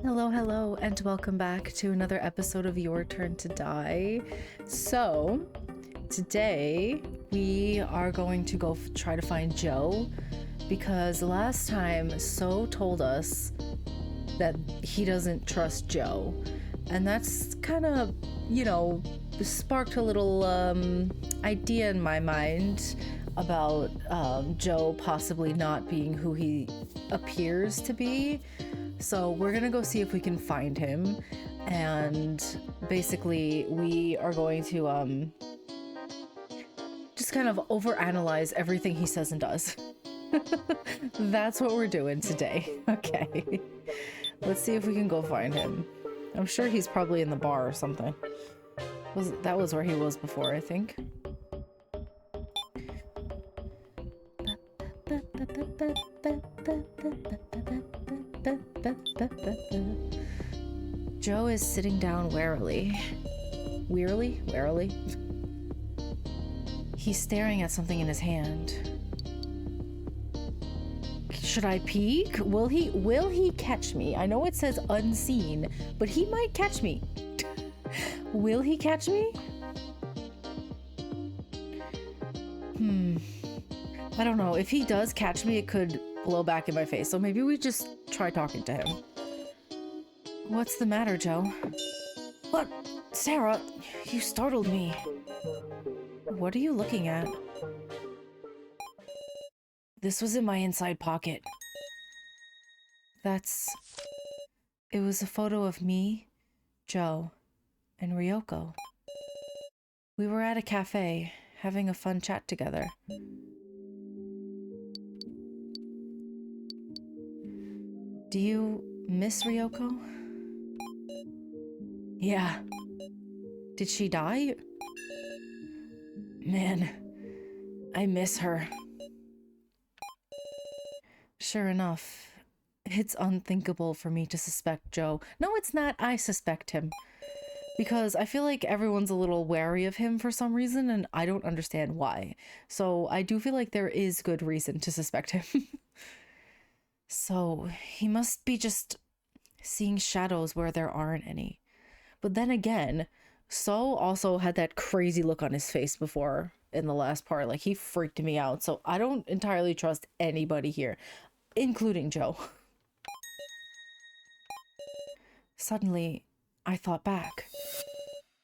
Hello, hello, and welcome back to another episode of Your Turn to Die. So, today we are going to go try to find Joe because last time So told us that he doesn't trust Joe, and that's kind of, sparked a little idea in my mind about Joe possibly not being who he appears to be. So we're gonna go see if we can find him, and basically we are going to just kind of overanalyze everything he says and does. That's what we're doing today. Okay, let's see if we can go find him. I'm sure he's probably in the bar or something. That was where he was before, I think. Joe is sitting down warily. Warily? He's staring at something in his hand. Should I peek? Will he catch me? I know it says unseen, but he might catch me. Will he catch me? I don't know. If he does catch me, it could blow back in my face. So maybe we just try talking to him. What's the matter, Joe? What? Sarah, you startled me. What are you looking at? This was in my inside pocket. It was a photo of me, Joe, and Ryoko. We were at a cafe, having a fun chat together. Do you miss Ryoko? Yeah. Did she die? Man, I miss her. Sure enough, it's unthinkable for me to suspect Joe. No, it's not. I suspect him. Because I feel like everyone's a little wary of him for some reason, and I don't understand why. So I do feel like there is good reason to suspect him. So he must be just seeing shadows where there aren't any. But then again, So also had that crazy look on his face before in the last part. Like, he freaked me out. So I don't entirely trust anybody here, including Joe. Suddenly, I thought back.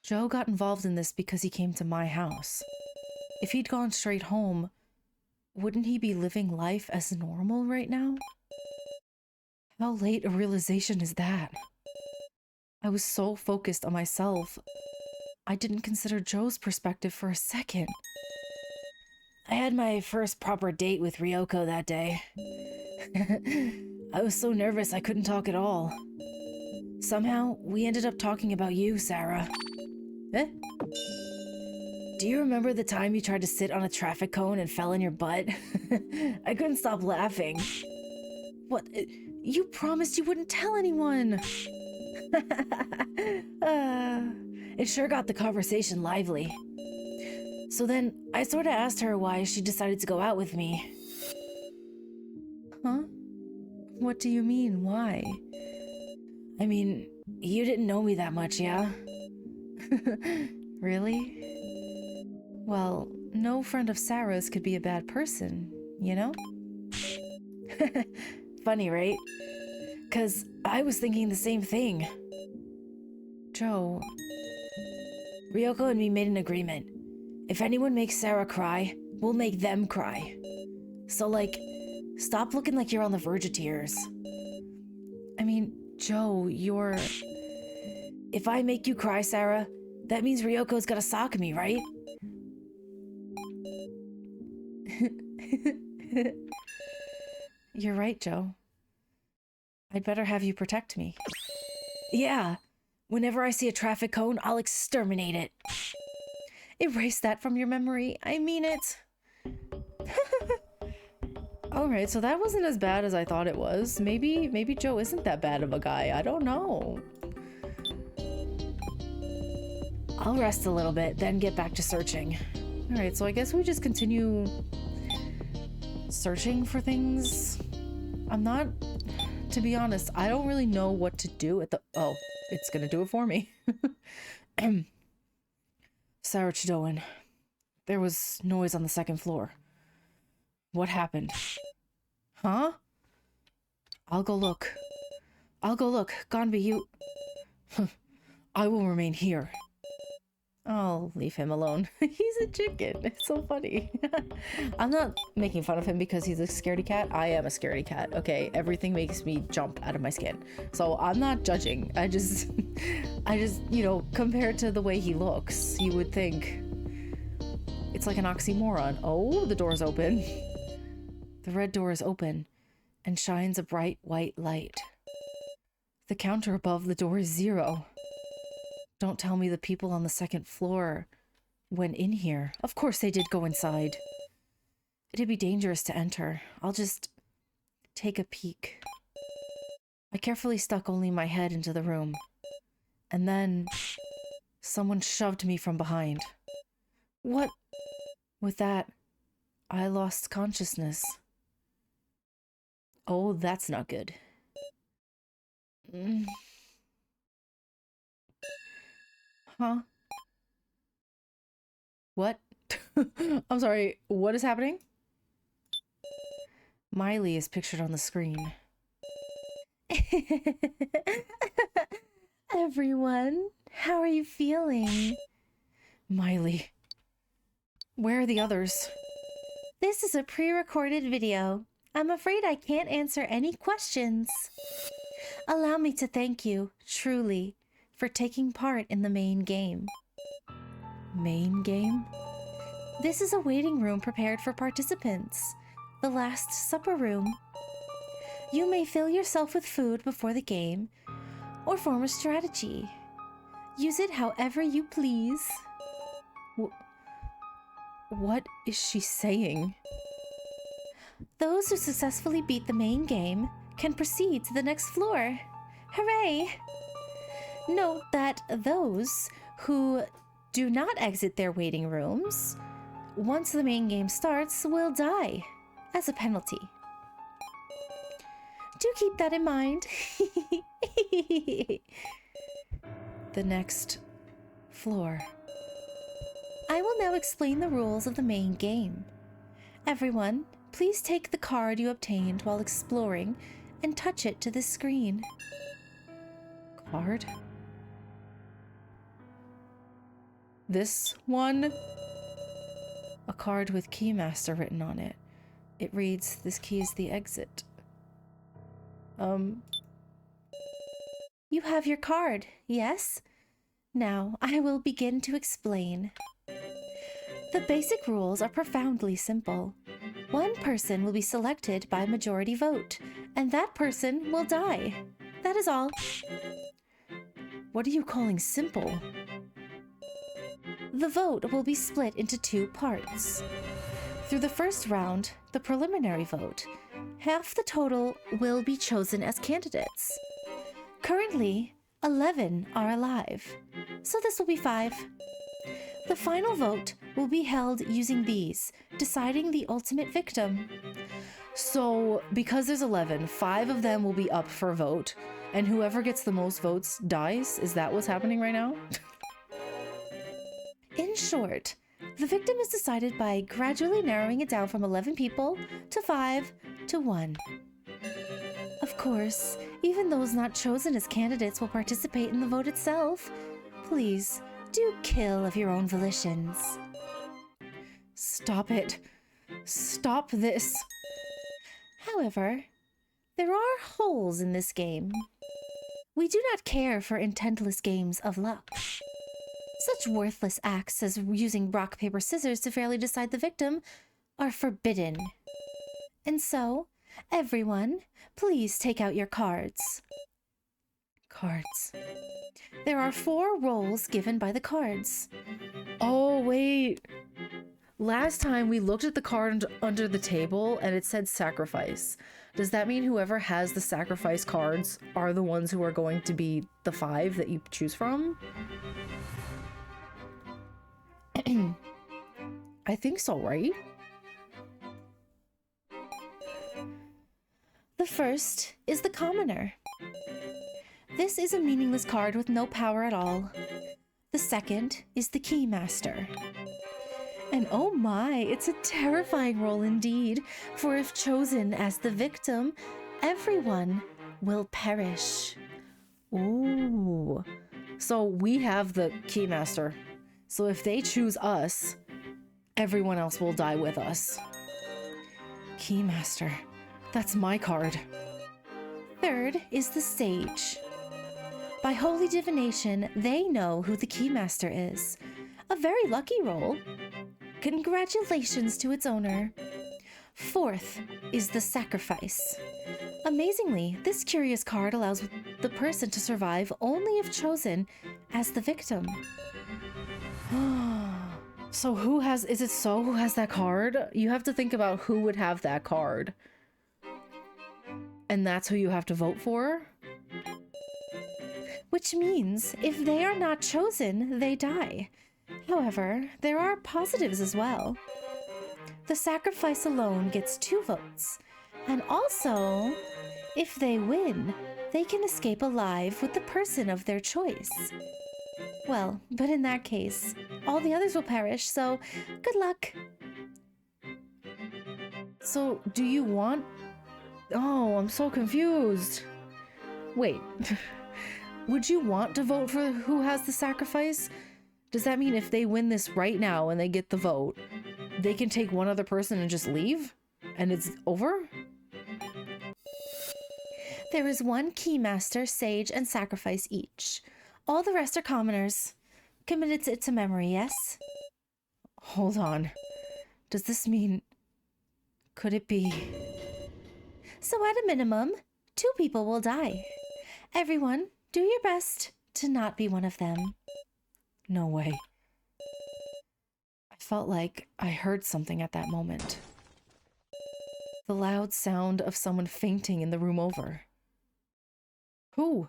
Joe got involved in this because he came to my house. If he'd gone straight home, wouldn't he be living life as normal right now? How late a realization is that? I was so focused on myself, I didn't consider Joe's perspective for a second. I had my first proper date with Ryoko that day. I was so nervous I couldn't talk at all. Somehow, we ended up talking about you, Sarah. Eh? Do you remember the time you tried to sit on a traffic cone and fell on your butt? I couldn't stop laughing. What? You promised you wouldn't tell anyone. It sure got the conversation lively. So then, I sort of asked her why she decided to go out with me. Huh? What do you mean, why? I mean, you didn't know me that much, yeah? Really? Well, no friend of Sarah's could be a bad person, you know? Funny, right? 'Cause I was thinking the same thing. Joe... Ryoko and me made an agreement. If anyone makes Sarah cry, we'll make them cry. So, stop looking like you're on the verge of tears. I mean, Joe, you're... If I make you cry, Sarah, that means Ryoko's gotta sock me, right? You're right, Joe. I'd better have you protect me. Yeah. Whenever I see a traffic cone, I'll exterminate it. Erase that from your memory. I mean it. Alright, so that wasn't as bad as I thought it was. Maybe Joe isn't that bad of a guy. I don't know. I'll rest a little bit, then get back to searching. Alright, so I guess we just continue searching for things. I'm not to be honest, I don't really know what to do at the... Oh, it's gonna do it for me. Sarah Chidoan. There was noise on the second floor. What happened? Huh? I'll go look. Gonbi, you... I will remain here. I'll leave him alone. He's a chicken. It's so funny. I'm not making fun of him because he's a scaredy cat. I am a scaredy cat, okay? Everything makes me jump out of my skin. So I'm not judging. I just, you know, compared to the way he looks, you would think it's like an oxymoron. Oh, the door's open. The red door is open and shines a bright white light. The counter above the door is 0. Don't tell me the people on the second floor went in here. Of course they did go inside. It'd be dangerous to enter. I'll just take a peek. I carefully stuck only my head into the room. And then someone shoved me from behind. What? With that, I lost consciousness. Oh, that's not good. Huh? What? I'm sorry, what is happening? Miley is pictured on the screen. Everyone, how are you feeling? Miley. Where are the others? This is a pre-recorded video. I'm afraid I can't answer any questions. Allow me to thank you, truly, for taking part in the main game. Main game? This is a waiting room prepared for participants. The Last Supper room. You may fill yourself with food before the game, or form a strategy. Use it however you please. What is she saying? Those who successfully beat the main game can proceed to the next floor. Hooray! Note that those who do not exit their waiting rooms, once the main game starts, will die as a penalty. Do keep that in mind. The next floor. I will now explain the rules of the main game. Everyone, please take the card you obtained while exploring and touch it to the screen. Card? This one? A card with Keymaster written on it. It reads, "This key is the exit." You have your card, yes? Now, I will begin to explain. The basic rules are profoundly simple. One person will be selected by majority vote, and that person will die. That is all. What are you calling simple? The vote will be split into 2 parts. Through the first round, the preliminary vote, half the total will be chosen as candidates. Currently, 11 are alive, so this will be 5. The final vote will be held using these, deciding the ultimate victim. So, because there's 11, 5 of them will be up for a vote, and whoever gets the most votes dies? Is that what's happening right now? In short, the victim is decided by gradually narrowing it down from 11 people to 5 to 1. Of course, even those not chosen as candidates will participate in the vote itself. Please, do kill of your own volitions. Stop it. Stop this. However, there are holes in this game. We do not care for intentless games of luck. Such worthless acts as using rock, paper, scissors to fairly decide the victim are forbidden. And so, everyone, please take out your cards. Cards. There are 4 roles given by the cards. Oh, wait. Last time we looked at the card under the table and it said sacrifice. Does that mean whoever has the sacrifice cards are the ones who are going to be the 5 that you choose from? I think so, right? The The first is the commoner. This is a meaningless card with no power at all. The second is the keymaster. And oh my, it's a terrifying role indeed, for if chosen as the victim, everyone will perish. Ooh. So we have the keymaster. So if they choose us, everyone else will die with us. Keymaster. That's my card. Third is the sage. By holy divination, they know who the keymaster is. A very lucky role. Congratulations to its owner. Fourth is the sacrifice. Amazingly, this curious card allows the person to survive only if chosen as the victim. So who has that card? You have to think about who would have that card. And that's who you have to vote for? Which means if they are not chosen, they die. However, there are positives as well. The sacrifice alone gets 2 votes. And also, if they win, they can escape alive with the person of their choice. Well, but in that case, all the others will perish, so good luck. So, do you want... Oh, I'm so confused. Wait. Would you want to vote for who has the sacrifice? Does that mean if they win this right now and they get the vote, they can take one other person and just leave? And it's over? There is 1 keymaster, sage, and sacrifice each. All the rest are commoners. Committed it to memory, yes? Hold on. Does this mean... Could it be... So at a minimum, 2 people will die. Everyone, do your best to not be one of them. No way. I felt like I heard something at that moment. The loud sound of someone fainting in the room over. Who?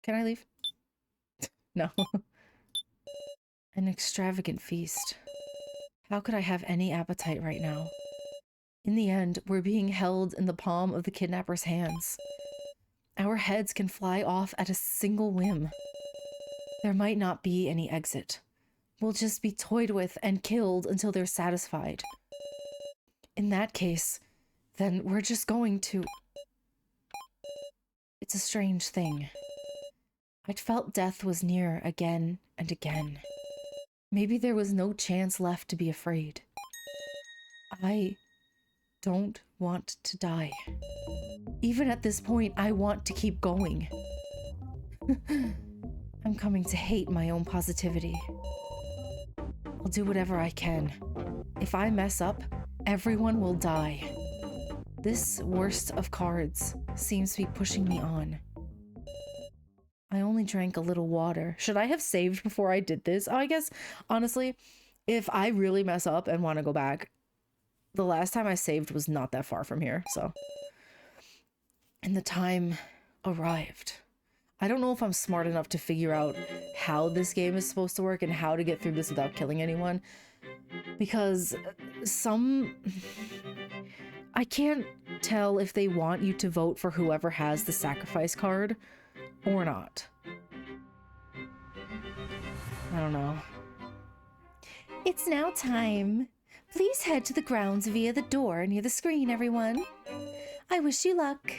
Can I leave? No. An extravagant feast. How could I have any appetite right now? In the end, we're being held in the palm of the kidnapper's hands. Our heads can fly off at a single whim. There might not be any exit. We'll just be toyed with and killed until they're satisfied. In that case, then we're just going to... It's a strange thing. I'd felt death was near again and again. Maybe there was no chance left to be afraid. I don't want to die. Even at this point, I want to keep going. I'm coming to hate my own positivity. I'll do whatever I can. If I mess up, everyone will die. This worst of cards seems to be pushing me on. I only drank a little water. Should I have saved before I did this? I guess, honestly, if I really mess up and want to go back, the last time I saved was not that far from here, so. And the time arrived. I don't know if I'm smart enough to figure out how this game is supposed to work and how to get through this without killing anyone. Because I can't tell if they want you to vote for whoever has the sacrifice card or not. I don't know. It's now time. Please head to the grounds via the door near the screen, everyone. I wish you luck.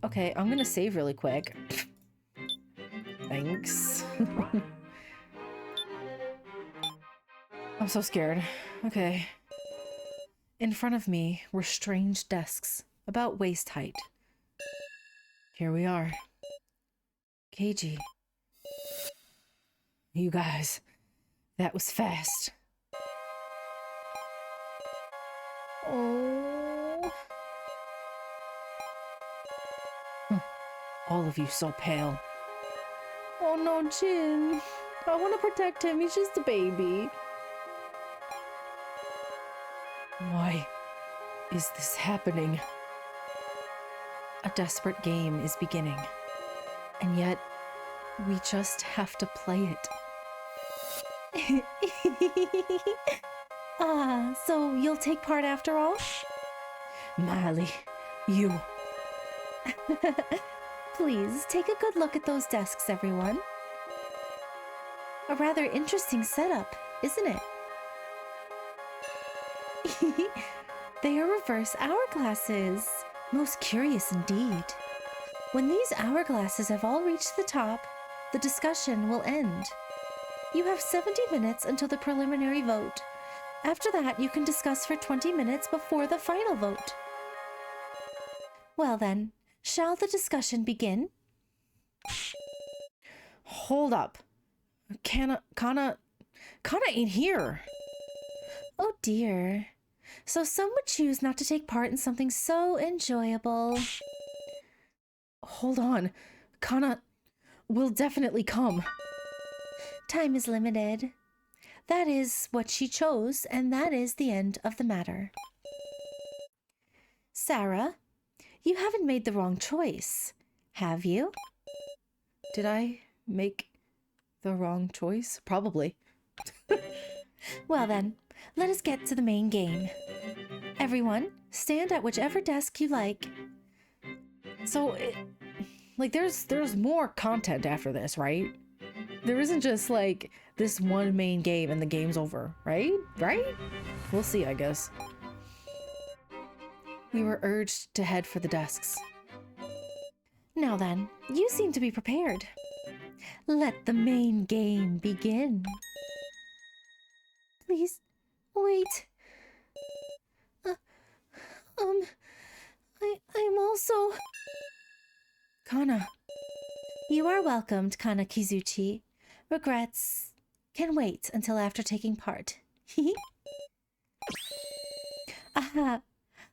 Okay, I'm gonna save really quick. Thanks. I'm so scared. Okay. In front of me were strange desks, about waist height. Here we are. KG. You guys, that was fast. Oh. All of you so pale. Oh no, Jin. I want to protect him. He's just a baby. Why is this happening? A desperate game is beginning. And yet, we just have to play it. Ah, so you'll take part after all? Miley, you. Please, take a good look at those desks, everyone. A rather interesting setup, isn't it? They are reverse hourglasses. Most curious indeed. When these hourglasses have all reached the top, the discussion will end. You have 70 minutes until the preliminary vote. After that, you can discuss for 20 minutes before the final vote. Well then, shall the discussion begin? Hold up. Kana ain't here. Oh dear. So some would choose not to take part in something so enjoyable. Hold on. Kana will definitely come. Time is limited. That is what she chose, and that is the end of the matter. Sarah, you haven't made the wrong choice, have you? Did I make the wrong choice? Probably. Well then, let us get to the main game. Everyone, stand at whichever desk you like. So, there's more content after this, right? There isn't just like this one main game and the game's over, right? Right? We'll see, I guess. We were urged to head for the desks. Now then, you seem to be prepared. Let the main game begin. Please, wait. I'm also... Kana. You are welcomed, Kana Kizuchi. Regrets can wait until after taking part. Aha!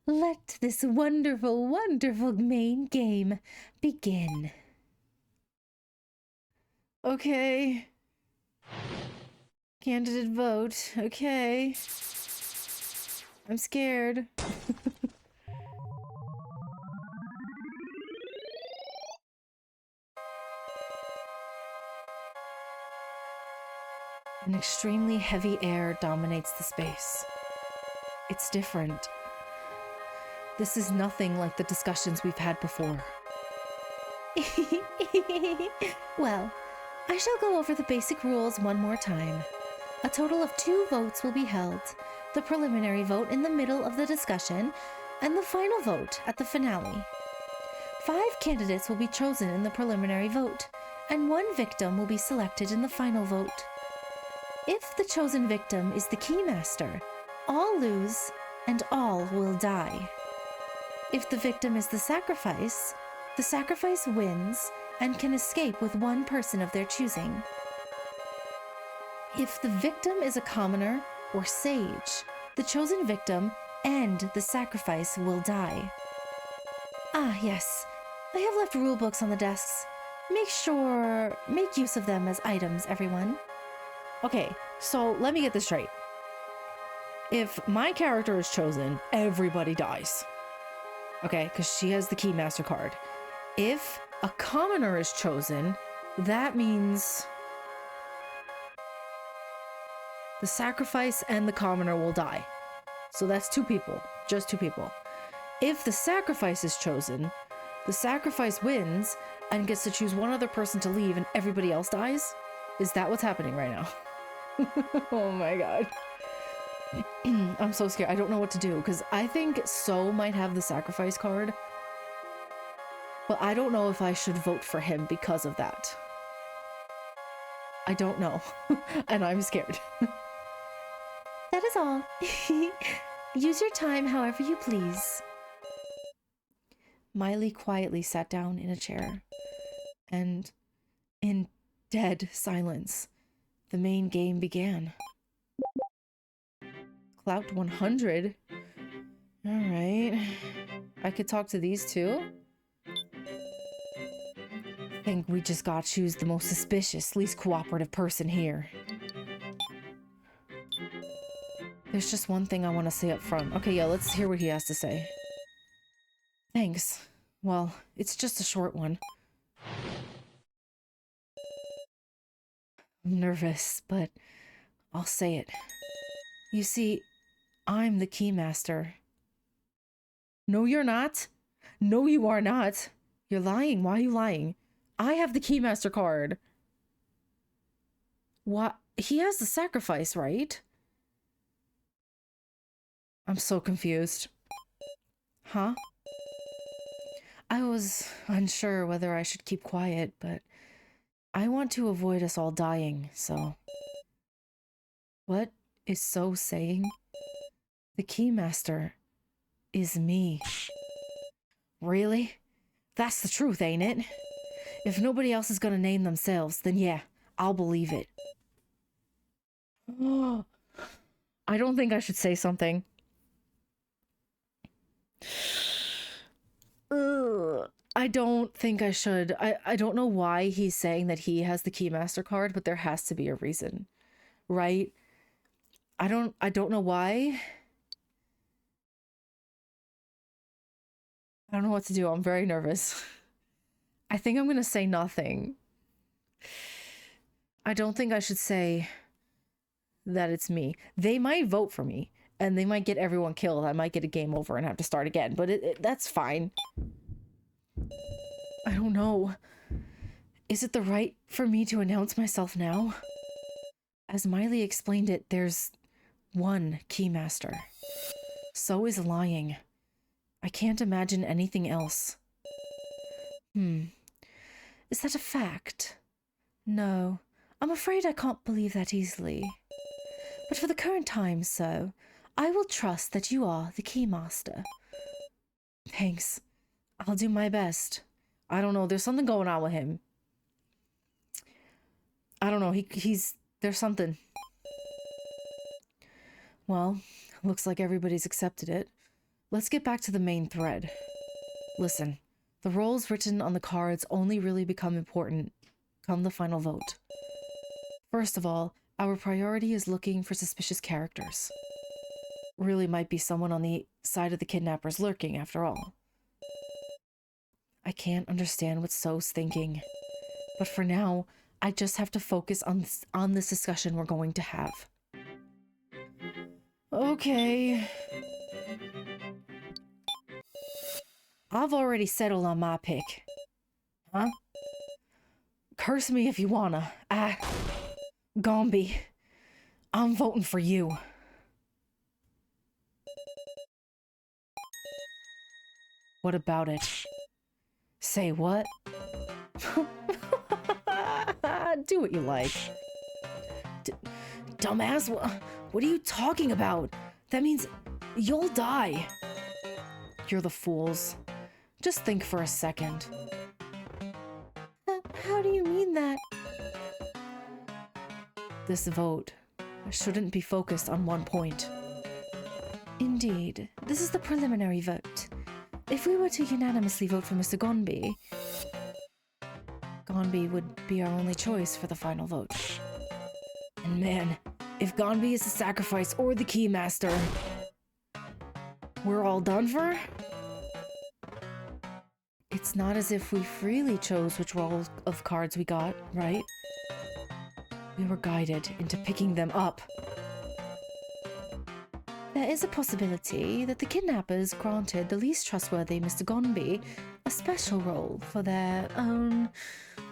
Let this wonderful, wonderful main game begin. Okay. Candidate vote. Okay. I'm scared. An extremely heavy air dominates the space. It's different. This is nothing like the discussions we've had before. Well, I shall go over the basic rules one more time. A total of 2 votes will be held, the preliminary vote in the middle of the discussion, and the final vote at the finale. 5 candidates will be chosen in the preliminary vote, and 1 victim will be selected in the final vote. If the chosen victim is the Keymaster, all lose and all will die. If the victim is the sacrifice wins and can escape with 1 person of their choosing. If the victim is a commoner or sage, the chosen victim and the sacrifice will die. Ah, yes. I have left rule books on the desks. Make use of them as items, everyone. Okay, so let me get this straight. If my character is chosen, everybody dies. Okay, because she has the Keymaster card. If a commoner is chosen, that means the sacrifice and the commoner will die. So that's 2 people, just 2 people. If the sacrifice is chosen, the sacrifice wins and gets to choose 1 other person to leave and everybody else dies? Is that what's happening right now? Oh my god. I'm so scared. I don't know what to do because I think So might have the sacrifice card. But I don't know if I should vote for him because of that. I don't know. And I'm scared. That is all. Use your time however you please. Miley quietly sat down in a chair. And in dead silence, the main game began. Clout 100? Alright. I could talk to these 2. I think we just gotta choose the most suspicious, least cooperative person here. There's just one thing I want to say up front. Okay, yeah, let's hear what he has to say. Thanks. Well, it's just a short one. I'm nervous, but I'll say it. You see, I'm the Keymaster. No, you're not. No, you are not. You're lying. Why are you lying? I have the Keymaster card. What? He has the sacrifice, right? I'm so confused. Huh? I was unsure whether I should keep quiet, but I want to avoid us all dying, so... What is So saying? The Keymaster is me. Really? That's the truth, ain't it? If nobody else is gonna name themselves, then yeah, I'll believe it. I don't think I should say something. I don't think I should. I don't know why he's saying that he has the Keymaster card, but there has to be a reason, right? I don't know why. I don't know what to do. I'm very nervous. I think I'm gonna say nothing. I don't think I should say that it's me. They might vote for me, and they might get everyone killed. I might get a game over and have to start again, but that's fine. I don't know. Is it the right for me to announce myself now? As Miley explained it, there's one Keymaster. So is lying. I can't imagine anything else. Is that a fact? No, I'm afraid I can't believe that easily. But for the current time, so, I will trust that you are the Keymaster. Thanks. I'll do my best. I don't know, there's something going on with him. I don't know, there's something. Well, looks like everybody's accepted it. Let's get back to the main thread. Listen, the roles written on the cards only really become important come the final vote. First of all, our priority is looking for suspicious characters. Really might be someone on the side of the kidnappers lurking, after all. I can't understand what So's thinking. But for now, I just have to focus on this discussion we're going to have. Okay. I've already settled on my pick. Huh? Curse me if you wanna. Gombi. I'm voting for you. What about it? Say what? Do what you like. Dumbass, what are you talking about? That means you'll die. You're the fools. Just think for a second. How do you mean that? This vote shouldn't be focused on one point. Indeed, this is the preliminary vote. If we were to unanimously vote for Mr. Gonbi, Gonbi would be our only choice for the final vote. And man, if Gonbi is the sacrifice or the Keymaster, we're all done for? It's not as if we freely chose which roll of cards we got, right? We were guided into picking them up. There is a possibility that the kidnappers granted the least trustworthy Mr. Gonbi a special role for their own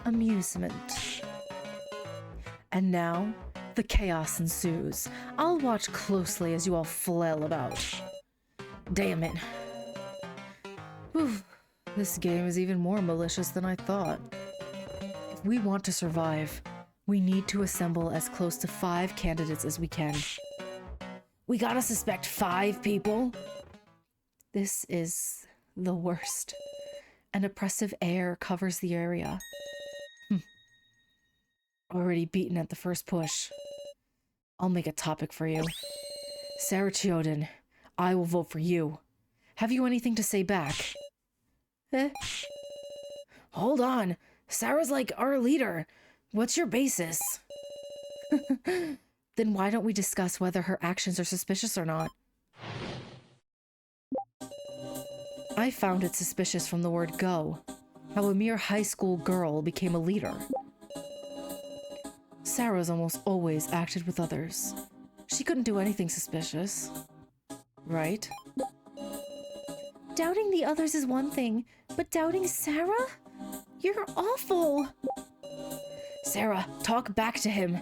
amusement. And now, the chaos ensues. I'll watch closely as you all flail about. Damn it. Whew. This game is even more malicious than I thought. If we want to survive, we need to assemble as close to 5 candidates as we can. We gotta suspect 5 people? This is the worst. An oppressive air covers the area. Already beaten at the first push. I'll make a topic for you. Sarah Chioden, I will vote for you. Have you anything to say back? Hold on. Sarah's like our leader. What's your basis? Then why don't we discuss whether her actions are suspicious or not? I found it suspicious from the word go, how a mere high school girl became a leader. Sarah's almost always acted with others. She couldn't do anything suspicious. Right? Doubting the others is one thing, but doubting Sarah? You're awful! Sarah, talk back to him.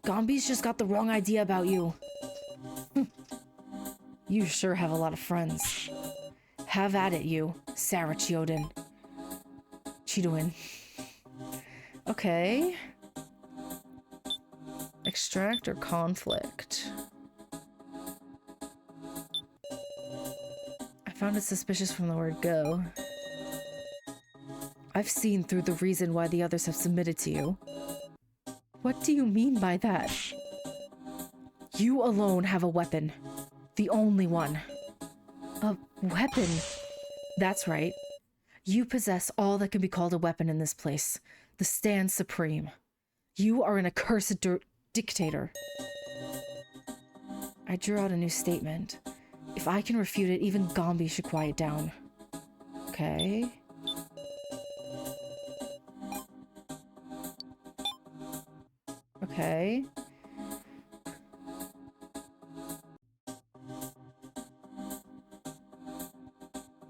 Gombi's just got the wrong idea about you. You sure have a lot of friends. Have at it, you, Sarah Chioden. Chidoin. Okay. Extract or conflict? I found it suspicious from the word go. I've seen through the reason why the others have submitted to you. What do you mean by that? You alone have a weapon. The only one. A weapon? That's right. You possess all that can be called a weapon in this place. The stand supreme. You are an accursed dictator. I drew out a new statement. If I can refute it, even Gombi should quiet down. Okay. Okay.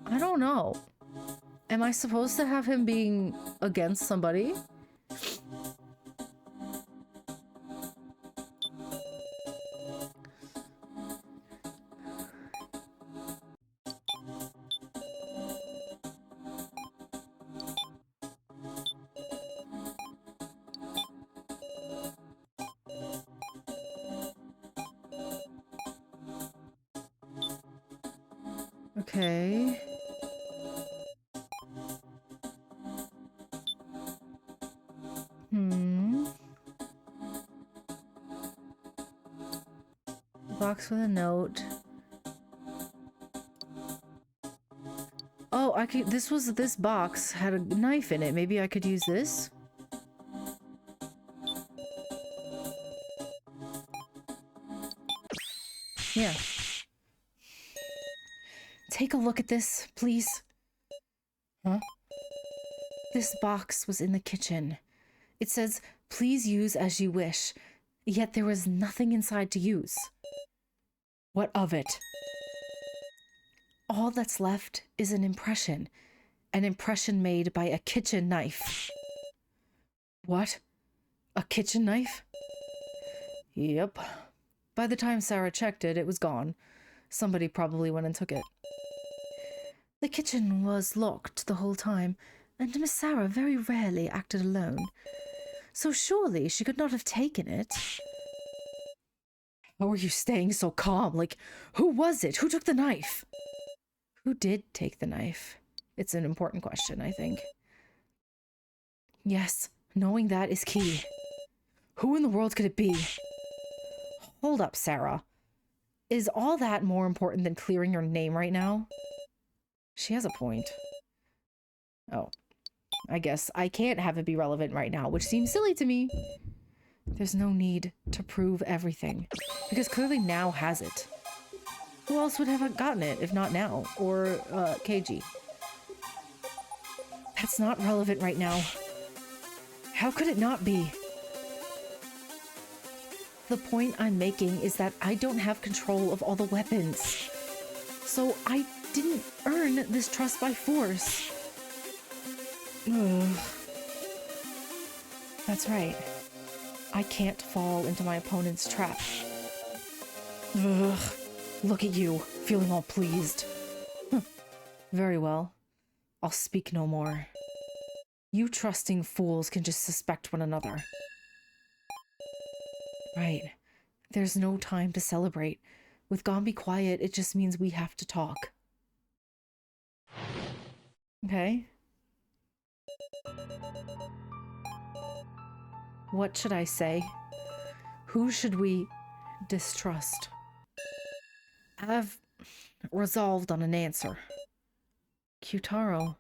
I don't know. Am I supposed to have him being against somebody? Okay. Box with a note. Oh, I could. This box had a knife in it. Maybe I could use this. Yeah. Take a look at this, please. Huh? This box was in the kitchen. It says, please use as you wish, yet there was nothing inside to use. What of it? All that's left is an impression made by a kitchen knife. What? A kitchen knife? Yep. By the time Sarah checked it, it was gone. Somebody probably went and took it. The kitchen was locked the whole time, and Miss Sarah very rarely acted alone. So surely she could not have taken it. How are you staying so calm? Like, who was it? Who took the knife? Who did take the knife? It's an important question, I think. Yes, knowing that is key. Who in the world could it be? Hold up, Sarah. Is all that more important than clearing your name right now? She has a point. Oh. I guess I can't have it be relevant right now, which seems silly to me. There's no need to prove everything, because clearly Now has it. Who else would have gotten it if not Now or KG? That's not relevant right now. How could it not be? The point I'm making is that I don't have control of all the weapons. So I didn't earn this trust by force. Ugh. That's right. I can't fall into my opponent's trap. Ugh. Look at you, feeling all pleased. Very well. I'll speak no more. You trusting fools can just suspect one another. Right. There's no time to celebrate. With Gombi quiet, it just means we have to talk. Okay. What should I say? Who should we distrust? I've resolved on an answer. Kyutaro.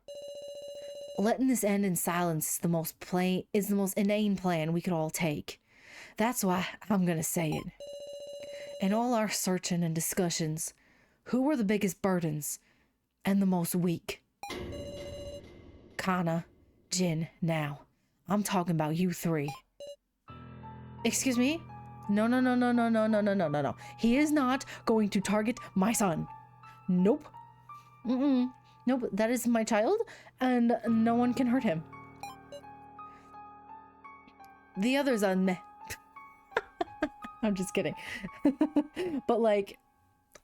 Letting this end in silence is the most inane plan we could all take. That's why I'm gonna say it. In all our searching and discussions, who were the biggest burdens and the most weak? Kana, Jin, Now. I'm talking about you three. Excuse me? No, no, no, no, no, no, no, no, no, no, no. He is not going to target my son. Nope. Mm-mm. Nope, that is my child, and no one can hurt him. The others are meh. I'm just kidding. But like,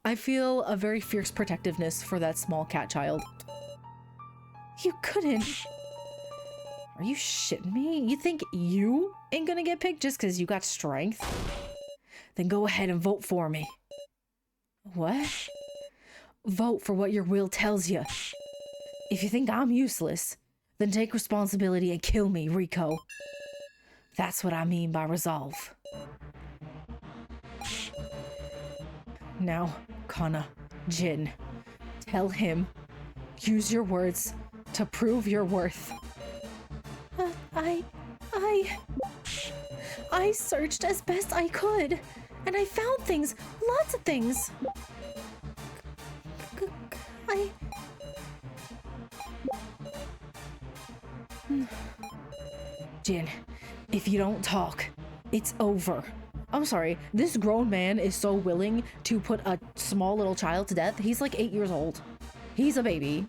I feel a very fierce protectiveness for that small cat child. You couldn't. Are you shitting me? You think you ain't gonna get picked just because you got strength? Then go ahead and vote for me. What? Vote for what your will tells you. If you think I'm useless, then take responsibility and kill me, Rico. That's what I mean by resolve. Now, Kana, Jin, tell him. Use your words to prove your worth. I searched as best I could, and I found things, lots of things. Jin, if you don't talk, it's over. I'm sorry, this grown man is so willing to put a small little child to death. He's like 8 years old. He's a baby.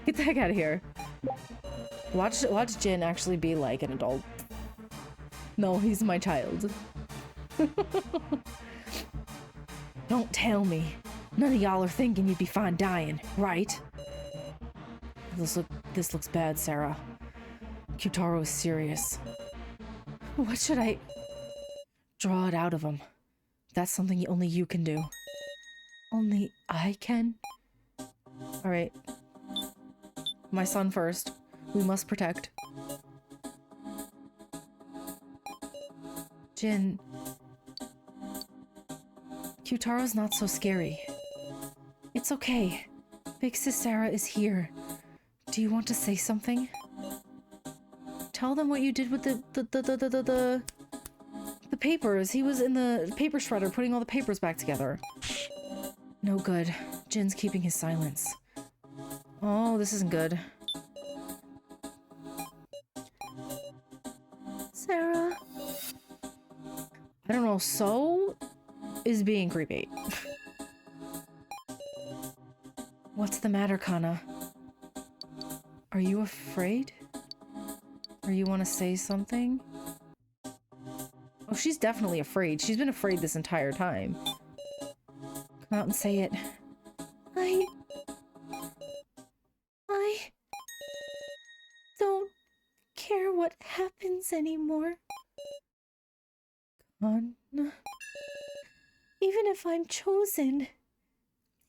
Get the heck out of here. Watch Jin actually be like an adult. No, he's my child. Don't tell me. None of y'all are thinking you'd be fine dying, right? This looks bad, Sarah. Kyutaro is serious. What should I... Draw it out of him. That's something only you can do. Only I can? Alright. My son first. We must protect. Jin. Kyutaro's not so scary. It's okay. Big Sis Sarah is here. Do you want to say something? Tell them what you did with the papers. He was in the paper shredder putting all the papers back together. No good. Jin's keeping his silence. Oh, this isn't good. Sarah? I don't know, So is being creepy. What's the matter, Kana? Are you afraid? Or you want to say something? Oh, she's definitely afraid. She's been afraid this entire time. Come out and say it. I don't care what happens anymore. Kana. Even if I'm chosen,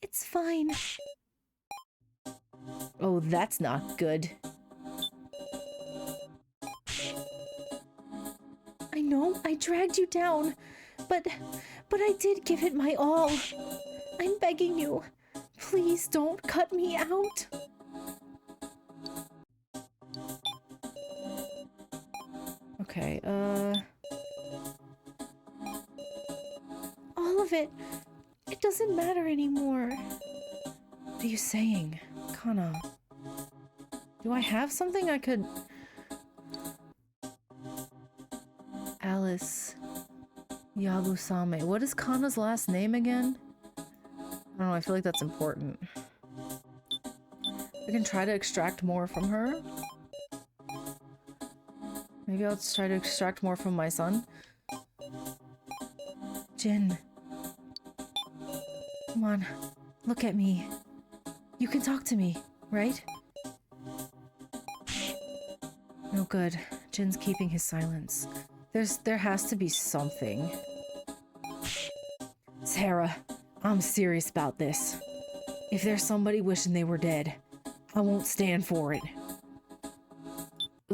it's fine. Oh, that's not good. I know, I dragged you down, but I did give it my all. I'm begging you, please don't cut me out. Okay, all of it. It doesn't matter anymore. What are you saying, Kana? Do I have something I could... Alice Yabusame. What is Kana's last name again? I don't know, I feel like that's important. I can try to extract more from her. Maybe I'll try to extract more from my son. Jin. Come on, look at me. You can talk to me, right? No good. Jin's keeping his silence. There has to be something. Sarah, I'm serious about this. If there's somebody wishing they were dead, I won't stand for it.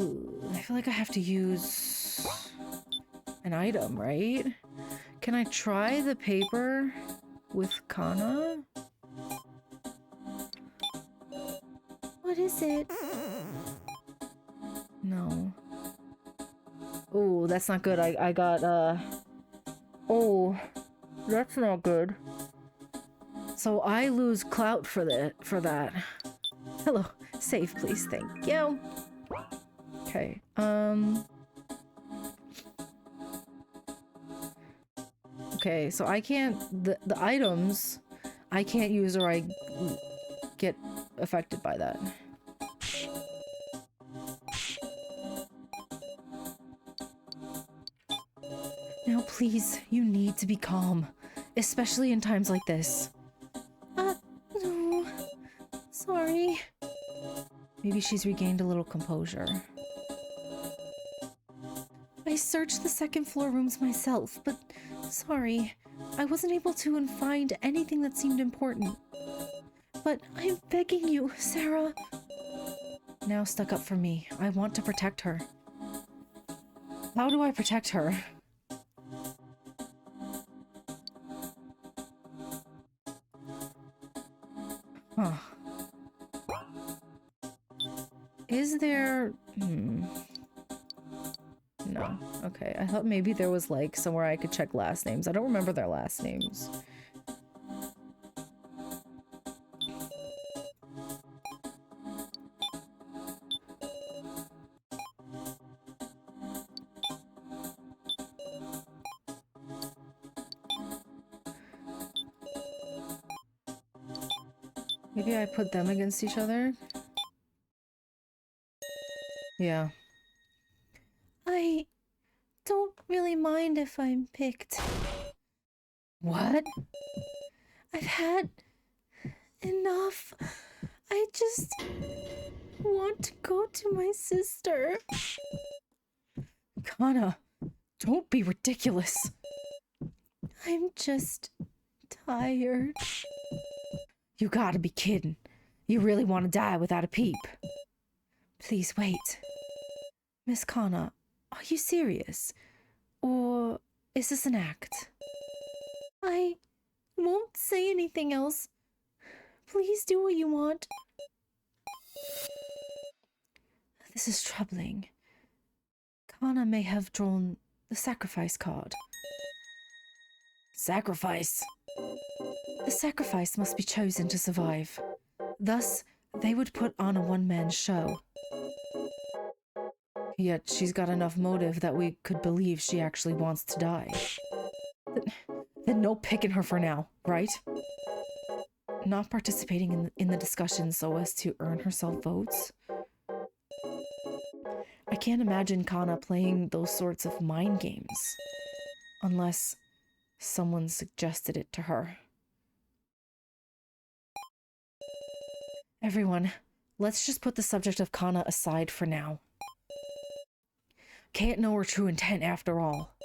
Ooh, I feel like I have to use an item, right? Can I try the paper with Kana? What is it? No. Oh, that's not good. I got, oh, that's not good. So I lose clout for that. Hello. Save, please. Thank you. Okay. Okay, so I can't, the items I can't use or I get affected by that. Now please, you need to be calm, especially in times like this. No. Sorry. Maybe she's regained a little composure. I searched the second floor rooms myself, but sorry, I wasn't able to find anything that seemed important. But I'm begging you, Sarah. Now stuck up for me. I want to protect her. How do I protect her? Huh. Is there... No. Okay, I thought maybe there was like somewhere I could check last names. I don't remember their last names. Maybe I put them against each other? Yeah. I don't really mind if I'm picked. What? I've had enough. I just want to go to my sister. Kana, don't be ridiculous. I'm just tired. You gotta be kidding. You really want to die without a peep? Please wait. Miss Kana, are you serious? Or is this an act? I won't say anything else. Please do what you want. This is troubling. Kana may have drawn the sacrifice card. Sacrifice? The sacrifice must be chosen to survive. Thus, they would put on a one-man show. Yet she's got enough motive that we could believe she actually wants to die. Then no picking her for now, right? Not participating in the discussion so as to earn herself votes? I can't imagine Kana playing those sorts of mind games. Unless someone suggested it to her. Everyone, let's just put the subject of Kana aside for now. Can't know her true intent after all.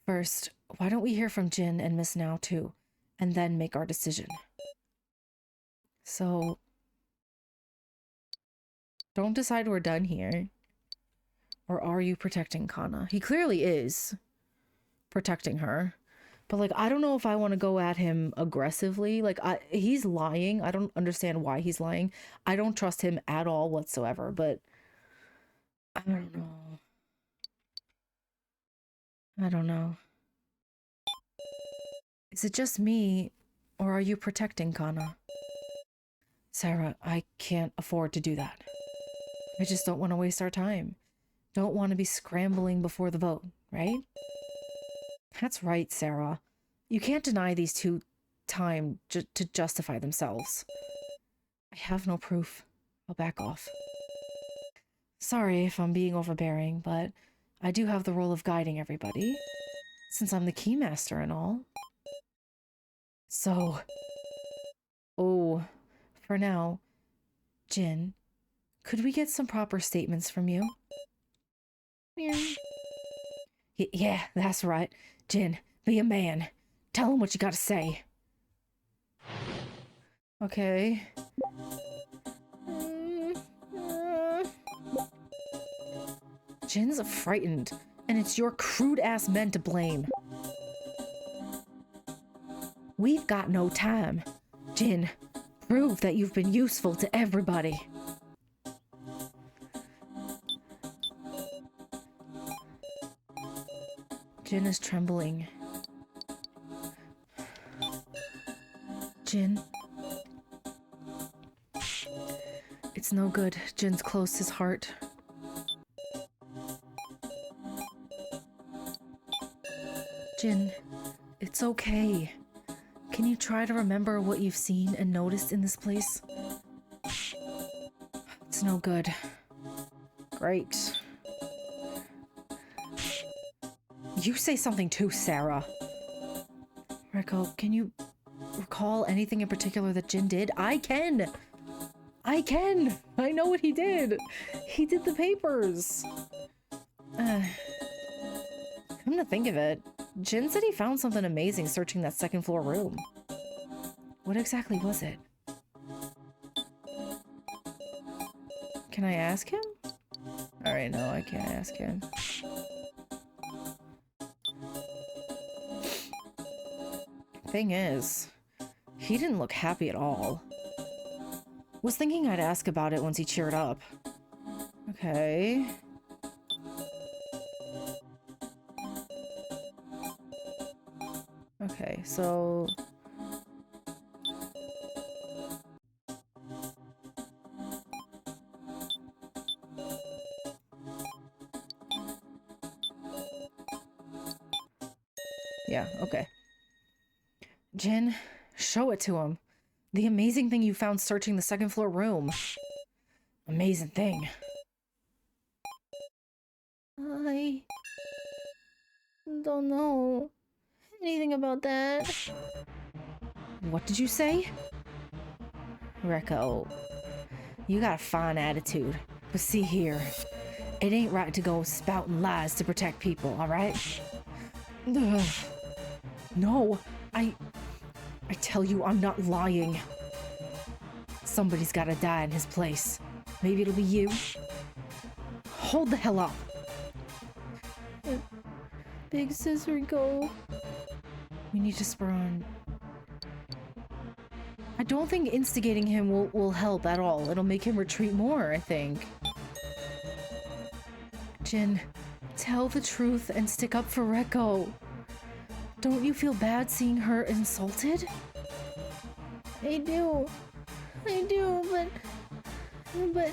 First, why don't we hear from Jin and Miss Now too, and then make our decision. So, don't decide we're done here. Or are you protecting Kana? He clearly is protecting her. But, like, I don't know if I want to go at him aggressively. Like, he's lying. I don't understand why he's lying. I don't trust him at all whatsoever, but I don't know. I don't know. Is it just me, or are you protecting Kana? Sarah, I can't afford to do that. I just don't want to waste our time. Don't want to be scrambling before the vote, right? That's right, Sarah. You can't deny these two time to justify themselves. I have no proof. I'll back off. Sorry if I'm being overbearing, but I do have the role of guiding everybody, since I'm the keymaster and all. So... Oh, for now, Jin, could we get some proper statements from you? Yeah, that's right. Jin, be a man. Tell him what you gotta say. Okay. Jin's frightened, and it's your crude-ass men to blame. We've got no time. Jin, prove that you've been useful to everybody. Jin is trembling. Jin. It's no good. Jin's close his heart. Jin, It's okay. Can you try to remember what you've seen and noticed in this place? It's no good. Great. You say something too, Sarah. Reiko, can you recall anything in particular that Jin did? I can! I can! I know what he did! He did the papers! Come to think of it, Jin said he found something amazing searching that second floor room. What exactly was it? Can I ask him? Alright, no, I can't ask him. Thing is, he didn't look happy at all. Was thinking I'd ask about it once he cheered up. Okay. Okay, so... yeah, okay. Jin, show it to him. The amazing thing you found searching the second floor room. Amazing thing. I don't know anything about that. What did you say? Reiko, you got a fine attitude, but see here, it ain't right to go spouting lies to protect people, alright? No, I tell you, I'm not lying. Somebody's gotta die in his place. Maybe it'll be you. Hold the hell up. Big sis, Rico. We need to spur on. I don't think instigating him will help at all. It'll make him retreat more, I think. Jin, tell the truth and stick up for Reiko. Don't you feel bad seeing her insulted? I do, but...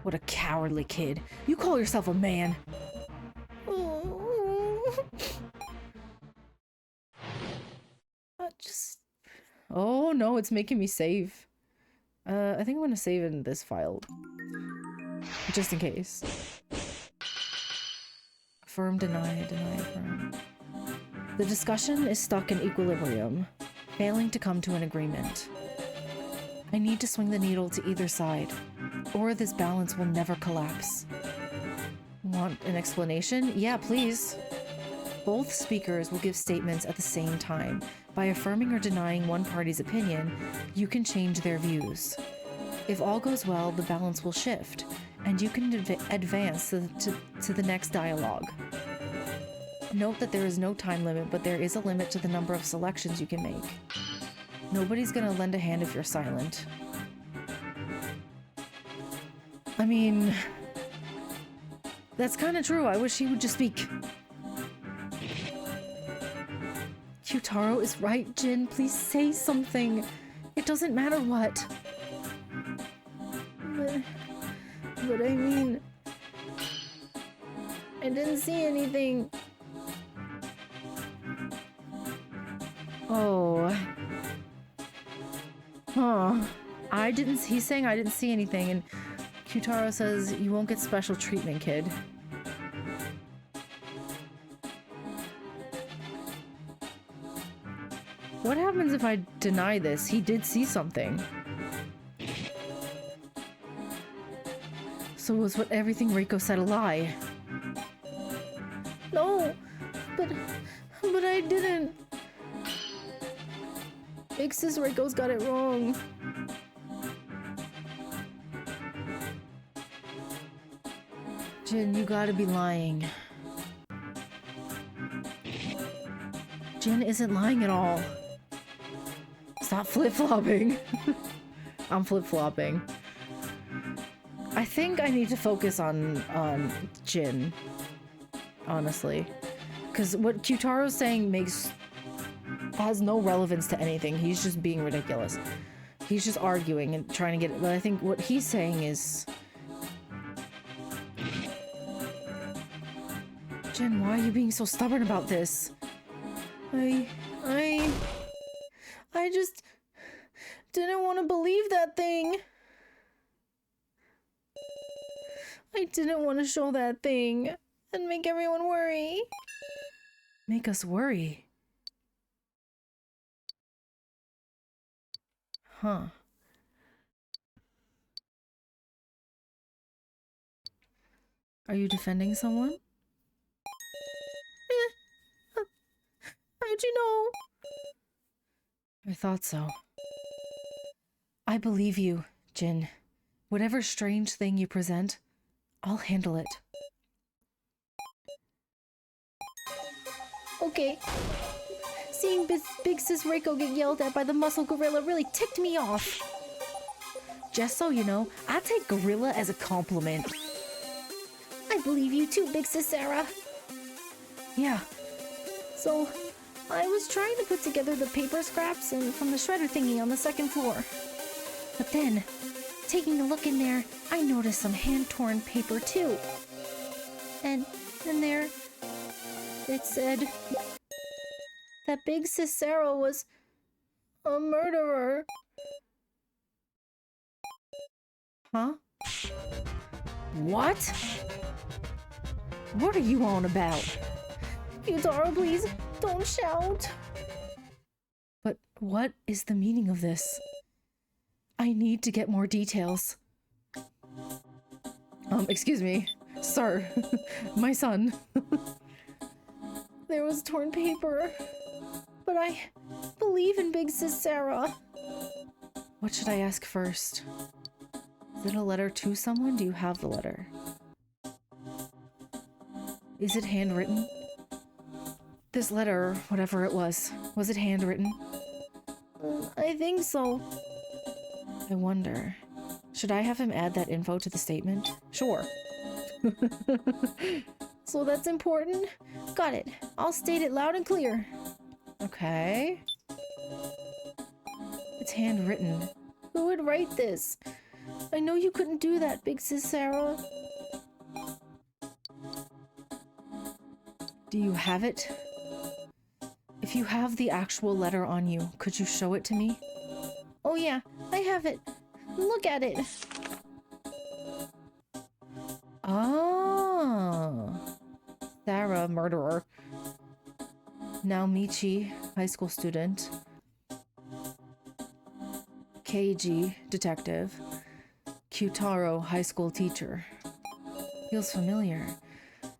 What a cowardly kid. You call yourself a man. Oh no, it's making me save. I think I'm gonna save in this file. Just in case. Affirm, deny, affirm. The discussion is stuck in equilibrium, failing to come to an agreement. I need to swing the needle to either side, or this balance will never collapse. Want an explanation? Yeah, please. Both speakers will give statements at the same time. By affirming or denying one party's opinion, you can change their views. If all goes well, the balance will shift, and you can advance to the next dialogue. Note that there is no time limit, but there is a limit to the number of selections you can make. Nobody's gonna lend a hand if you're silent. I mean... that's kinda true. I wish he would just speak. Kyutaro is right, Jin. Please say something. It doesn't matter what. But I mean... I didn't see anything. Oh. Huh. He's saying I didn't see anything, and Kyutaro says you won't get special treatment, kid. What happens if I deny this? He did see something. So was what everything Reiko said a lie? No, but I didn't. Big sis Reiko's got it wrong. Jin, you gotta be lying. Jin isn't lying at all. Stop flip-flopping. I'm flip-flopping. I think I need to focus on Jin, honestly. Because what Kyutaro's saying has no relevance to anything. He's just being ridiculous. He's just arguing and trying to get it. But I think what he's saying is... Jin, why are you being so stubborn about this? I, I, I just didn't want to believe that thing. I didn't want to show that thing and make everyone worry. Make us worry? Huh. Are you defending someone? How'd you know? I thought so. I believe you, Jin. Whatever strange thing you present, I'll handle it. Okay. Seeing Big Sis Reiko get yelled at by the muscle gorilla really ticked me off. Just so you know, I take gorilla as a compliment. I believe you too, Big Sis Sarah. Yeah. So, I was trying to put together the paper scraps from the shredder thingy on the second floor. But then, taking a look in there, I noticed some hand-torn paper too. And in there, it said that Big Sis Sarah was a murderer. Huh? What? What are you on about? Yutaro, please, don't shout. But what is the meaning of this? I need to get more details. Excuse me, sir, my son. There was torn paper, but I believe in Big Sis Sarah. What should I ask first? Is it a letter to someone? Do you have the letter? Is it handwritten? This letter, whatever it was it handwritten? I think so. I wonder, should I have him add that info to the statement? Sure. So that's important? Got it. I'll state it loud and clear. Okay. It's handwritten. Who would write this? I know you couldn't do that, Big Sis Sarah. Do you have it? If you have the actual letter on you, could you show it to me? Oh yeah, I have it. Look at it. Oh. Sarah, murderer. Now Michi, high school student. Keiji, detective. Kyutaro, high school teacher. Feels familiar.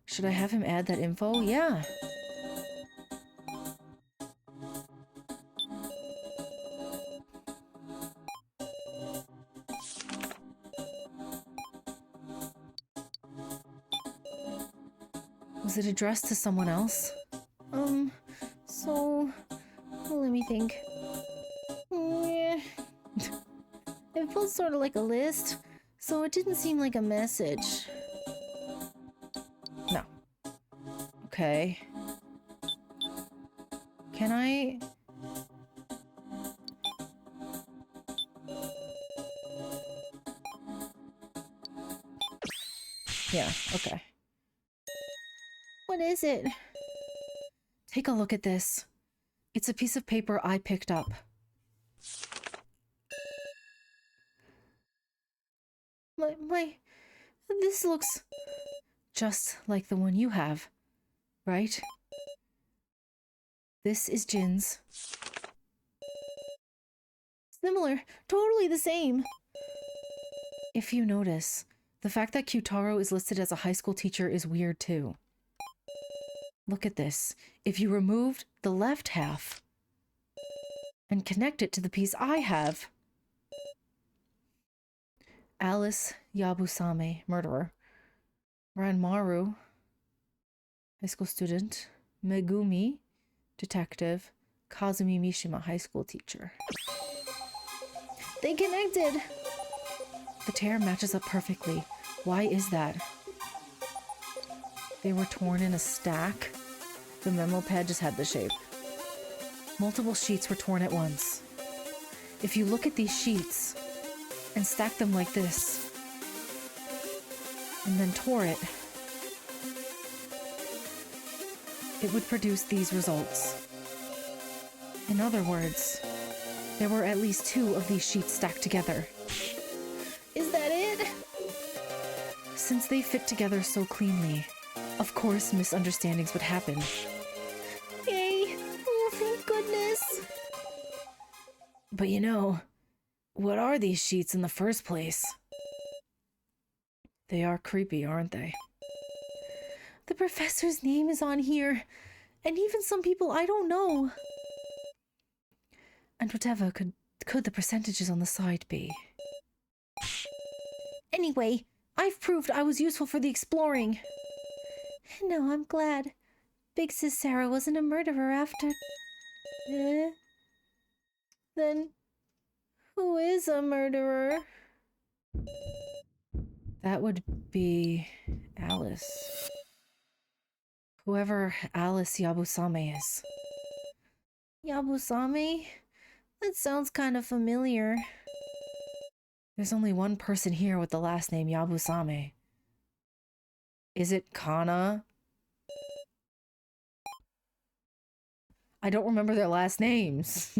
Should I have him add that info? Yeah. Was it addressed to someone else? Let me think. Yeah. It felt sort of like a list, so it didn't seem like a message. No. Okay. Can I... Yeah, okay. What is it? Take a look at this. It's a piece of paper I picked up. This looks just like the one you have, right? This is Jin's. Similar, totally the same. If you notice, the fact that Kyutaro is listed as a high school teacher is weird too. Look at this. If you removed the left half and connect it to the piece I have. Alice Yabusame, murderer. Ranmaru, high school student. Megumi, detective. Kazumi Mishima, high school teacher. They connected! The tear matches up perfectly. Why is that? They were torn in a stack. The memo pad just had the shape. Multiple sheets were torn at once. If you look at these sheets and stack them like this, and then tore it, it would produce these results. In other words, there were at least 2 of these sheets stacked together. Is that it? Since they fit together so cleanly, of course misunderstandings would happen. Yay! Oh, thank goodness! But you know, what are these sheets in the first place? They are creepy, aren't they? The professor's name is on here, and even some people I don't know. And whatever could the percentages on the side be? Anyway, I've proved I was useful for the exploring. No, I'm glad. Big Sis Sarah wasn't a murderer after... Then... who is a murderer? That would be... Alice. Whoever Alice Yabusame is. Yabusame? That sounds kind of familiar. There's only one person here with the last name Yabusame. Is it Kana? I don't remember their last names.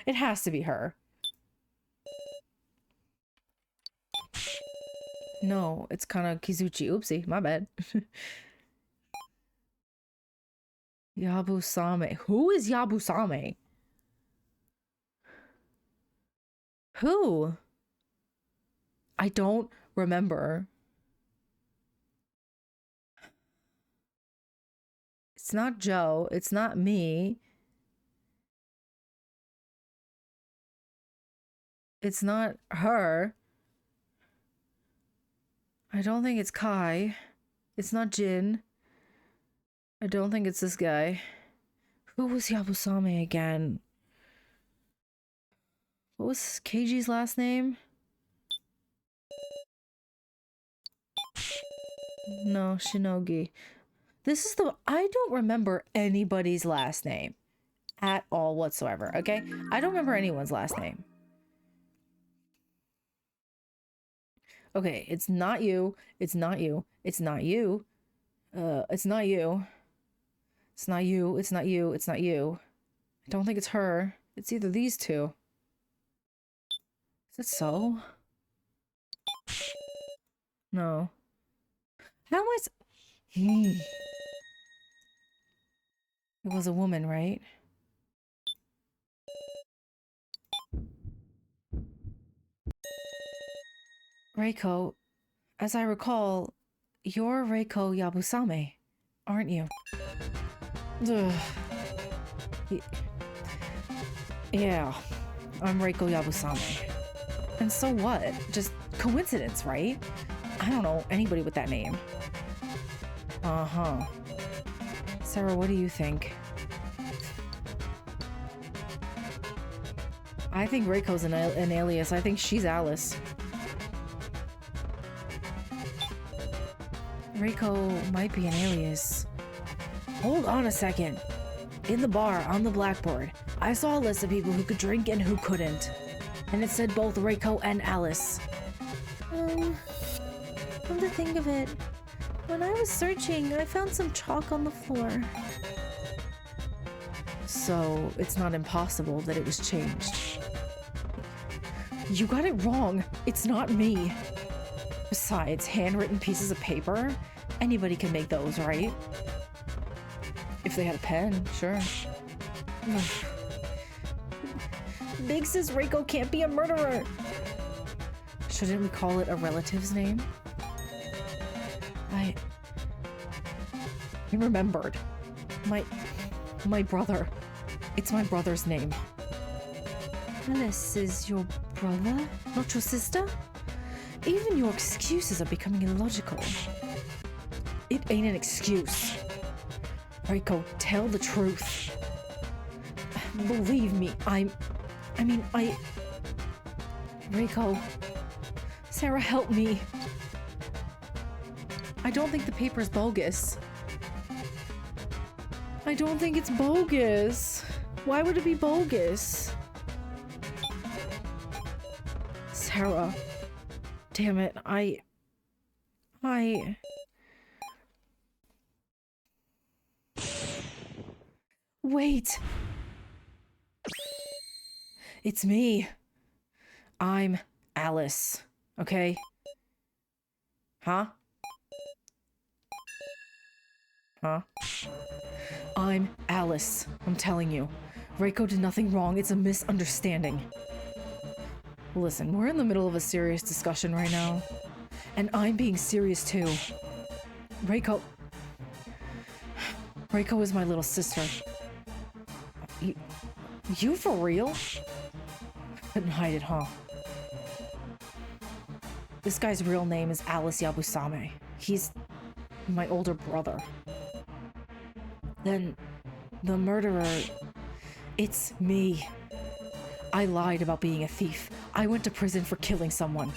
It has to be her. No, it's Kana Kizuchi. Oopsie, my bad. Yabusame. Who is Yabusame? Who? I don't remember. It's not Joe. It's not me. It's not her. I don't think it's Kai. It's not Jin. I don't think it's this guy. Who was Yabusame again? What was Keiji's last name? No, Shinogi. This is the... I don't remember anybody's last name. At all whatsoever, okay? I don't remember anyone's last name. Okay, it's not you. It's not you. It's not you. It's not you. It's not you. It's not you. It's not you. I don't think it's her. It's either these 2. Is it so? No. How am I It was a woman, right? Reiko, as I recall, you're Reiko Yabusame, aren't you? Ugh. Yeah, I'm Reiko Yabusame. And so what? Just coincidence, right? I don't know anybody with that name. Uh-huh. Sarah, what do you think? I think Reiko's an alias. I think she's Alice. Reiko might be an alias. Hold on a second. In the bar, on the blackboard, I saw a list of people who could drink and who couldn't. And it said both Reiko and Alice. Come to think of it, when I was searching, I found some chalk on the floor. So, it's not impossible that it was changed. You got it wrong. It's not me. Besides, handwritten pieces of paper? Anybody can make those, right? If they had a pen, sure. Big Sis Reiko can't be a murderer! Shouldn't we call it a relative's name? I remembered. My brother. It's my brother's name. Alice is your brother? Not your sister? Even your excuses are becoming illogical. It ain't an excuse. Reiko, tell the truth. Believe me, Reiko. Sarah, help me. I don't think the paper's bogus. I don't think it's bogus. Why would it be bogus? Sarah. Damn it, Wait. It's me. I'm Alice. Okay? Huh? Huh? I'm Alice. I'm telling you. Reiko did nothing wrong. It's a misunderstanding. Listen, we're in the middle of a serious discussion right now. And I'm being serious too. Reiko is my little sister. You for real? Couldn't hide it, huh? This guy's real name is Alice Yabusame. He's my older brother. Then the murderer, it's me. I lied about being a thief. I went to prison for killing someone.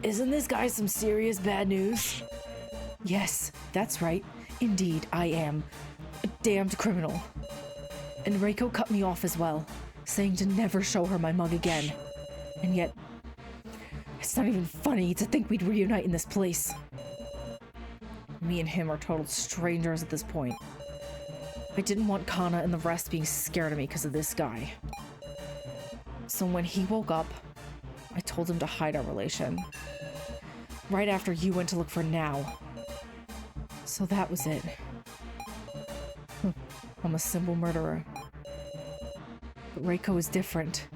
Isn't this guy some serious bad news? Yes, that's right. Indeed, I am a damned criminal. And Reiko cut me off as well, saying to never show her my mug again. And yet, it's not even funny to think we'd reunite in this place. Me and him are total strangers at this point. I didn't want Kana and the rest being scared of me because of this guy. So when he woke up, I told him to hide our relation. Right after you went to look for Now. So that was it. I'm a simple murderer. But Reiko is different.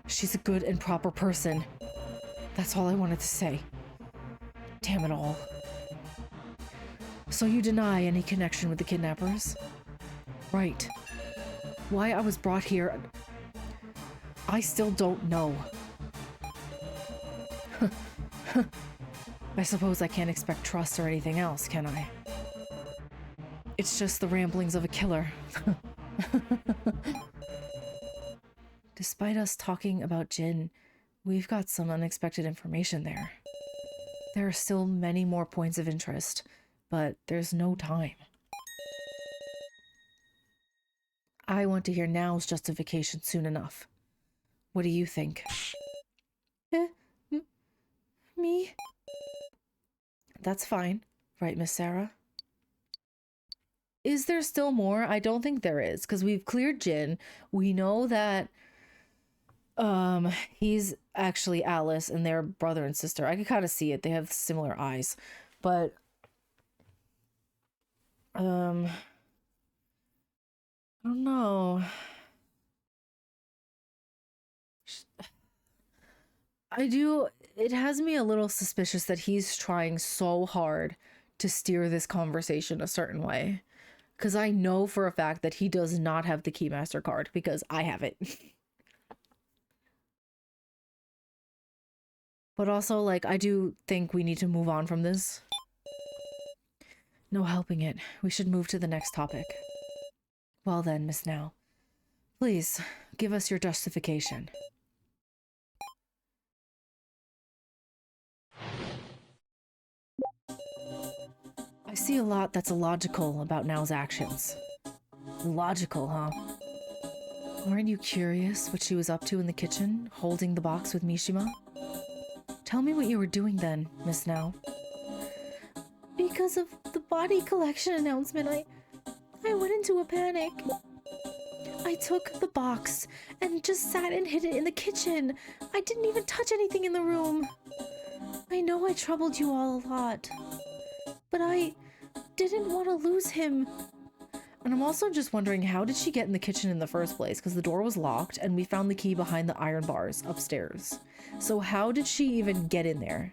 She's a good and proper person. That's all I wanted to say. Damn it all. So you deny any connection with the kidnappers? Right. Why I was brought here, I still don't know. I suppose I can't expect trust or anything else, can I? It's just the ramblings of a killer. Despite us talking about Jin, we've got some unexpected information there. There are still many more points of interest, but there's no time. I want to hear Now's justification soon enough. What do you think? Me? That's fine, right, Miss Sarah? Is there still more? I don't think there is, because we've cleared Jin. We know that he's actually Alice and they're brother and sister. I could kind of see it. They have similar eyes. But I don't know. It has me a little suspicious that he's trying so hard to steer this conversation a certain way. Because I know for a fact that he does not have the Keymaster card, because I have it. But also, like, I do think we need to move on from this. No helping it. We should move to the next topic. Well then, Miss Now. Please, give us your justification. I see a lot that's illogical about Now's actions. Illogical, huh? Aren't you curious what she was up to in the kitchen, holding the box with Mishima? Tell me what you were doing then, Miss Now. Because of the body collection announcement, I went into a panic. I took the box and just sat and hid it in the kitchen. I didn't even touch anything in the room. I know I troubled you all a lot, but I didn't want to lose him. And I'm also just wondering, how did she get in the kitchen in the first place? Because the door was locked and we found the key behind the iron bars upstairs. So how did she even get in there?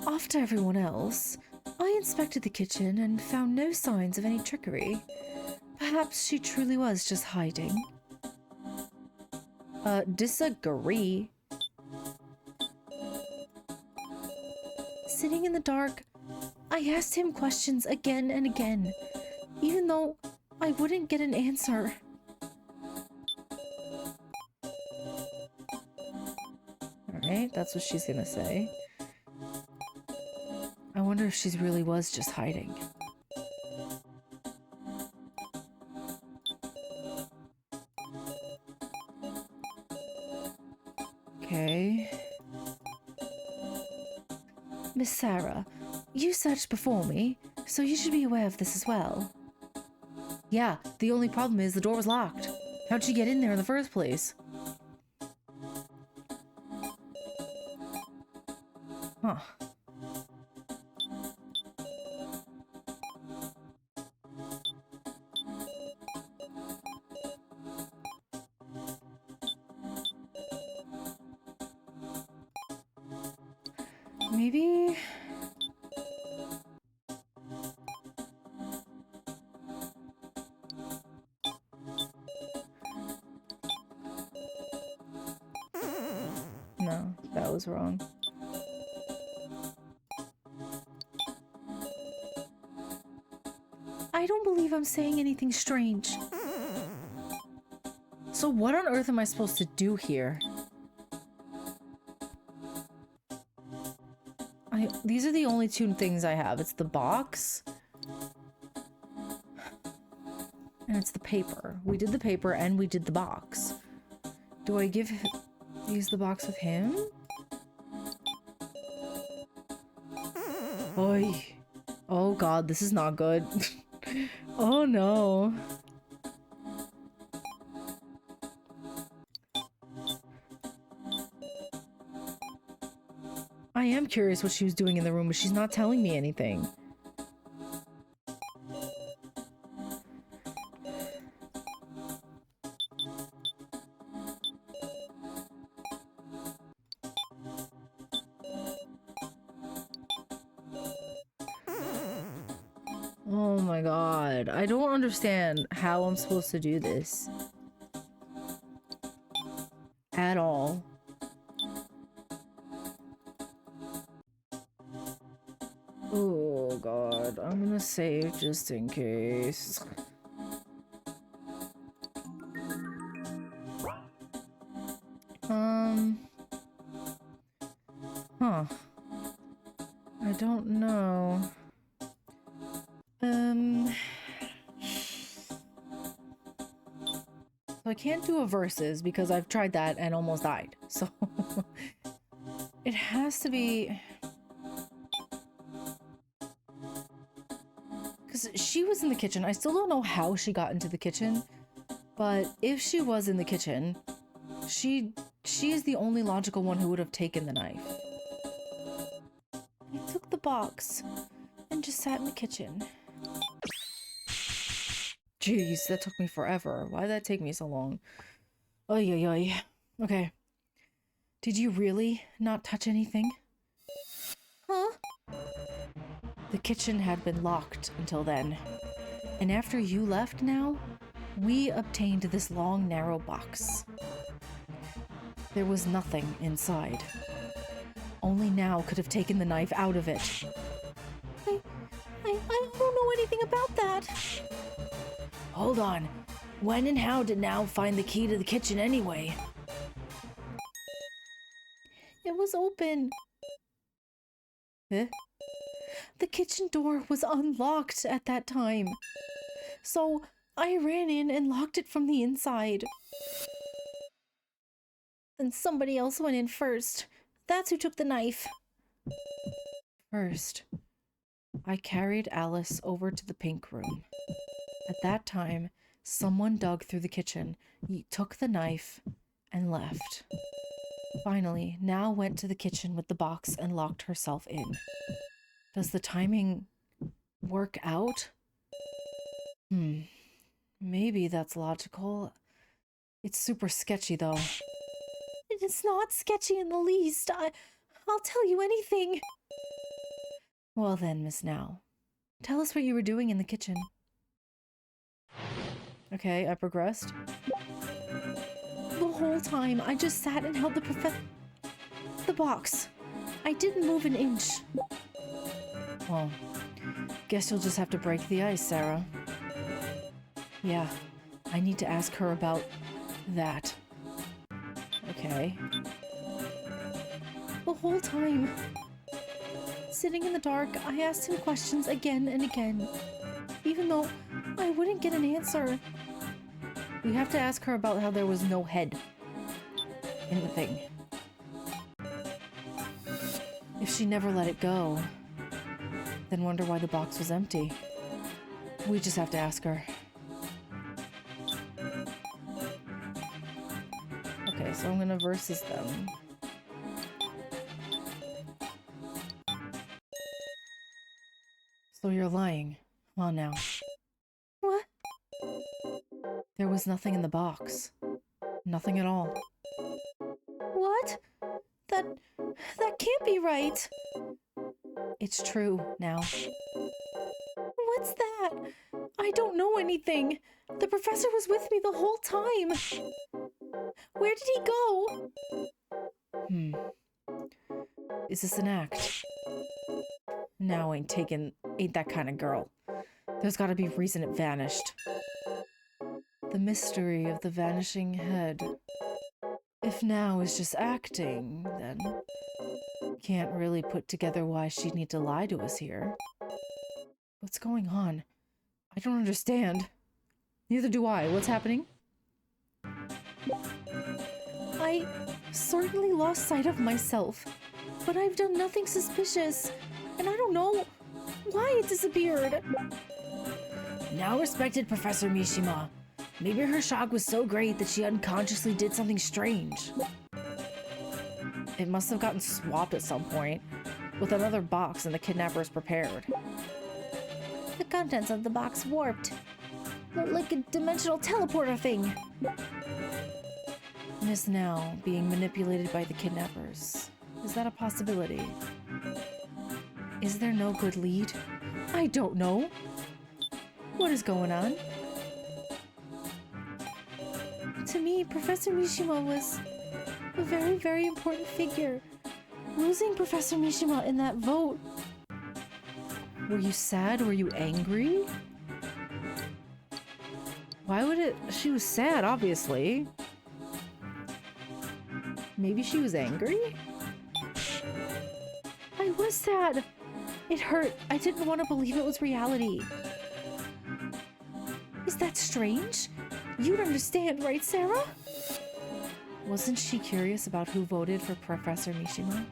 After everyone else, I inspected the kitchen and found no signs of any trickery. Perhaps she truly was just hiding. Disagree. Sitting in the dark, I asked him questions again and again, even though I wouldn't get an answer. Alright, that's what she's gonna say. I wonder if she really was just hiding. Okay. Miss Sarah, you searched before me, so you should be aware of this as well. Yeah, the only problem is the door was locked. How'd she get in there in the first place? Huh. Maybe... No, that was wrong. I don't believe I'm saying anything strange. So what on earth am I supposed to do here? These are the only two things I have. It's the box. And it's the paper. We did the paper and we did the box. Do I use the box with him? Oy. Oh god, this is not good. Oh no. I am curious what she was doing in the room, but she's not telling me anything. Oh my god. I don't understand how I'm supposed to do this. At all. Oh god. I'm gonna save just in case. Huh. I don't know. So I can't do a versus because I've tried that and almost died. So it has to be... Because she was in the kitchen. I still don't know how she got into the kitchen. But if she was in the kitchen, she is the only logical one who would have taken the knife. I took the box and just sat in the kitchen. Jeez, that took me forever. Why did that take me so long? Oy, oy, oy. Okay. Did you really not touch anything? Huh? The kitchen had been locked until then. And after you left now, we obtained this long, narrow box. There was nothing inside. Only now could have taken the knife out of it. I don't know anything about that. Hold on. When and how did Now find the key to the kitchen anyway? It was open. Huh? The kitchen door was unlocked at that time. So I ran in and locked it from the inside. Then somebody else went in first. That's who took the knife. First, I carried Alice over to the pink room. At that time, someone dug through the kitchen, took the knife, and left. Finally, Now went to the kitchen with the box and locked herself in. Does the timing work out? Maybe that's logical. It's super sketchy, though. It's not sketchy in the least. I'll tell you anything. Well then, Miss Now, tell us what you were doing in the kitchen. Okay, I progressed. The whole time, I just sat and held the box. I didn't move an inch. Well, guess you'll just have to break the ice, Sarah. Yeah, I need to ask her about that. Okay. The whole time, sitting in the dark, I asked him questions again and again, even though I wouldn't get an answer. We have to ask her about how there was no head in the thing. If she never let it go, then wonder why the box was empty. We just have to ask her. Okay, so I'm gonna versus them. So you're lying. Well, now. What? There was nothing in the box. Nothing at all. What? That can't be right. It's true now. What's that? I don't know anything. The professor was with me the whole time. Where did he go? Is this an act? Now ain't that kind of girl. There's gotta be a reason it vanished. The mystery of the vanishing head. If now is just acting, then can't really put together why she'd need to lie to us here. What's going on? I don't understand. Neither do I. What's happening? I certainly lost sight of myself, but I've done nothing suspicious, and I don't know why it disappeared. Now, respected Professor Mishima, maybe her shock was so great that she unconsciously did something strange. It must have gotten swapped at some point, with another box and the kidnappers prepared. The contents of the box warped. Like a dimensional teleporter thing. And is now being manipulated by the kidnappers. Is that a possibility? Is there no good lead? I don't know. What is going on? To me, Professor Mishima was a very, very important figure. Losing Professor Mishima in that vote. Were you sad? Were you angry? Why would it? She was sad, obviously. Maybe she was angry? I was sad. It hurt. I didn't want to believe it was reality. Is that strange? You'd understand, right, Sarah? Wasn't she curious about who voted for Professor Mishima?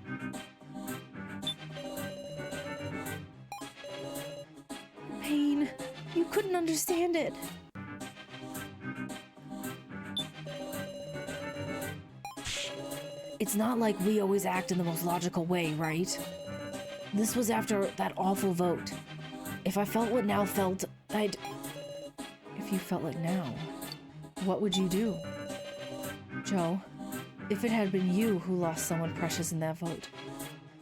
Pain. You couldn't understand it. It's not like we always act in the most logical way, right? This was after that awful vote. If I felt what now felt, I'd... If you felt like now, what would you do? Joe, if it had been you who lost someone precious in that vote,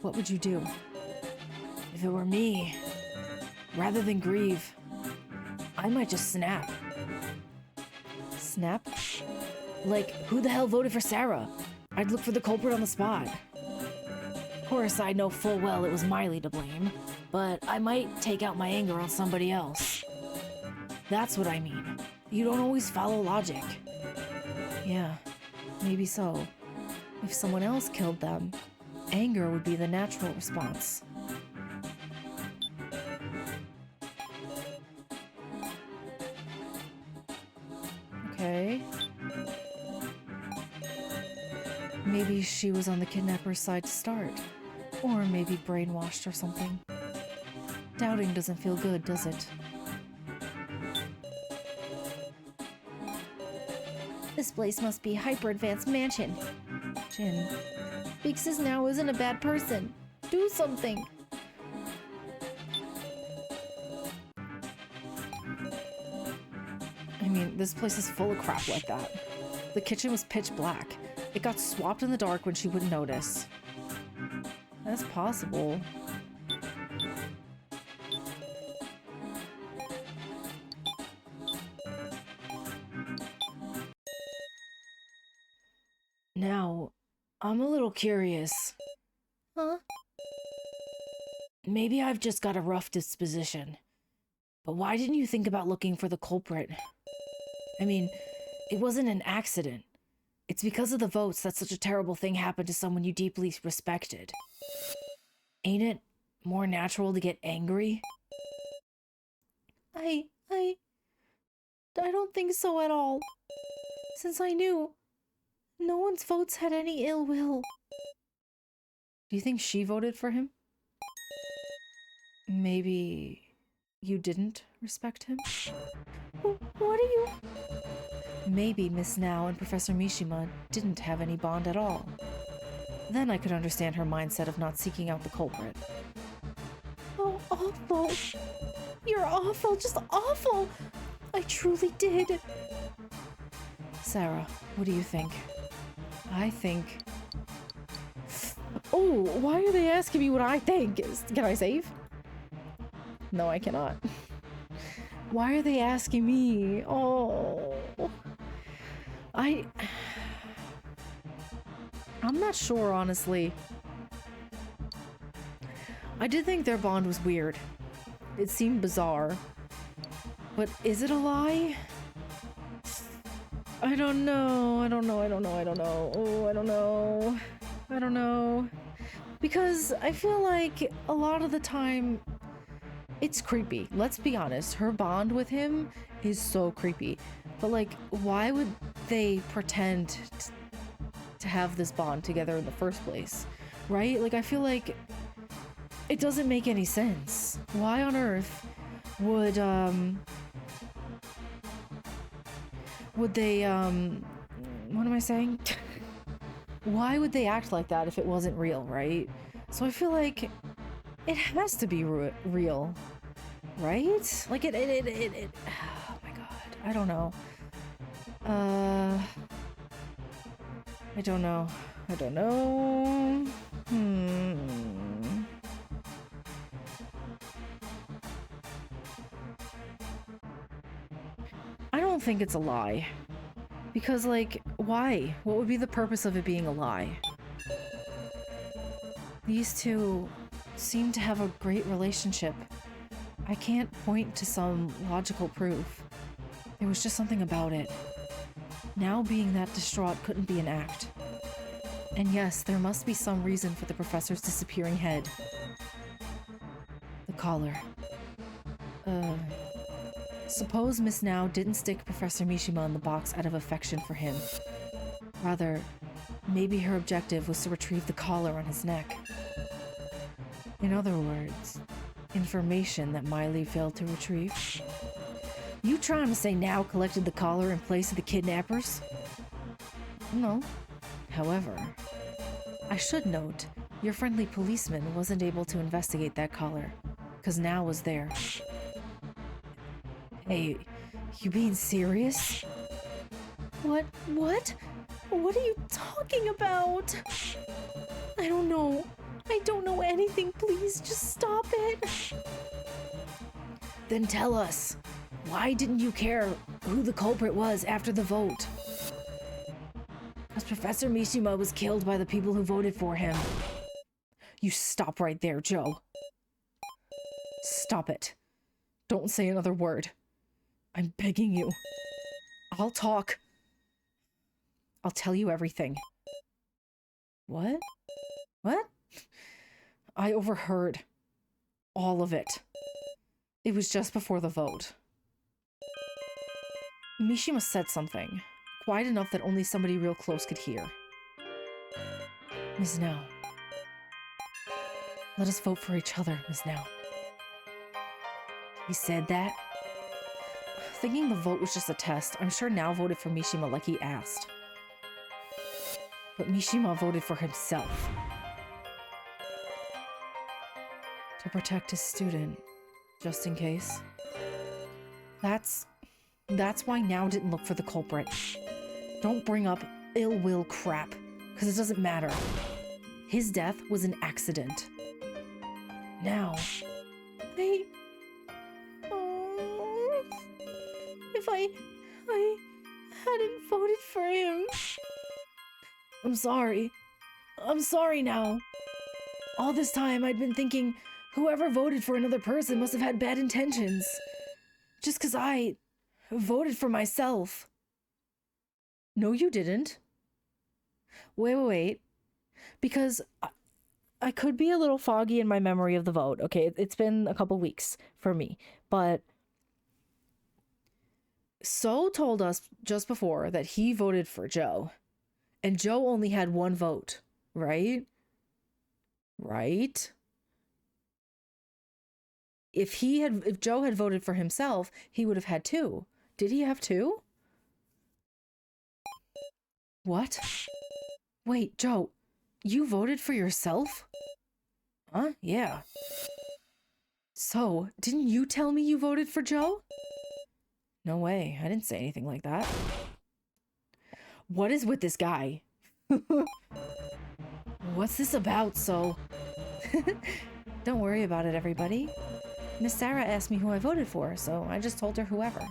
what would you do? If it were me, rather than grieve, I might just snap. Snap? Like, who the hell voted for Sarah? I'd look for the culprit on the spot. Of course, I know full well it was Miley to blame, but I might take out my anger on somebody else. That's what I mean. You don't always follow logic. Yeah, maybe so. If someone else killed them, anger would be the natural response. Okay. Maybe she was on the kidnapper's side to start. Or maybe brainwashed or something. Doubting doesn't feel good, does it? This place must be a hyper-advanced mansion. Jin. Big now isn't a bad person. Do something. I mean, this place is full of crap like that. The kitchen was pitch black. It got swapped in the dark when she wouldn't notice. That's possible. Now, I'm a little curious. Huh? Maybe I've just got a rough disposition. But why didn't you think about looking for the culprit? I mean, it wasn't an accident. It's because of the votes that such a terrible thing happened to someone you deeply respected. Ain't it more natural to get angry? I don't think so at all. Since I knew no one's votes had any ill will. Do you think she voted for him? Maybe you didn't respect him? What are you... maybe Miss Now and Professor Mishima didn't have any bond at all. Then I could understand her mindset of not seeking out the culprit. Oh, awful. You're awful, just awful. I truly did. Sarah, what do you think? I think... Oh, why are they asking me what I think? Can I save? No, I cannot. Why are they asking me? Oh... I'm not sure, honestly. I did think their bond was weird. It seemed bizarre. But is it a lie? I don't know. I don't know. I don't know. I don't know. Oh, I don't know. I don't know. Because I feel like a lot of the time it's creepy. Let's be honest. Her bond with him is so creepy. But like, why would they pretend to have this bond together in the first place? Right? Like, I feel like it doesn't make any sense. Why on earth would they, what am I saying? Why would they act like that if it wasn't real, right? So I feel like it has to be real, right? Like it oh my god, I don't know. I don't know. I don't know. I don't think it's a lie. Because, like, why? What would be the purpose of it being a lie? These two seem to have a great relationship. I can't point to some logical proof. There was just something about it. Now being that distraught couldn't be an act. And yes, there must be some reason for the professor's disappearing head. The collar. Suppose Miss Now didn't stick Professor Mishima in the box out of affection for him. Rather, maybe her objective was to retrieve the collar on his neck. In other words, information that Miley failed to retrieve. You trying to say Now collected the collar in place of the kidnappers? No. However, I should note, your friendly policeman wasn't able to investigate that collar, because Now was there. Hey, you being serious? What? What? What are you talking about? I don't know. I don't know anything. Please, just stop it. Then tell us. Why didn't you care who the culprit was after the vote? Because Professor Mishima was killed by the people who voted for him. You stop right there, Joe. Stop it. Don't say another word. I'm begging you. I'll talk. I'll tell you everything. What? What? I overheard all of it. It was just before the vote. Mishima said something, quiet enough that only somebody real close could hear. Miss Now. Let us vote for each other, Miss Now. He said that? Thinking the vote was just a test, I'm sure Now voted for Mishima like he asked. But Mishima voted for himself. To protect his student, just in case. That's why Now didn't look for the culprit. Don't bring up ill will crap, because it doesn't matter. His death was an accident. Now, if I hadn't voted for him. I'm sorry. I'm sorry now. All this time I'd been thinking whoever voted for another person must have had bad intentions. Just 'cause I voted for myself. No, you didn't. Wait. Because I could be a little foggy in my memory of the vote. Okay, it's been a couple weeks for me. But So told us just before that he voted for Joe. And Joe only had one vote, right? Right? If Joe had voted for himself, he would have had two. Did he have two? What? Wait, Joe, you voted for yourself? Huh? Yeah. So, didn't you tell me you voted for Joe? No way, I didn't say anything like that. What is with this guy? What's this about, so? Don't worry about it, everybody. Miss Sarah asked me who I voted for, so I just told her whoever.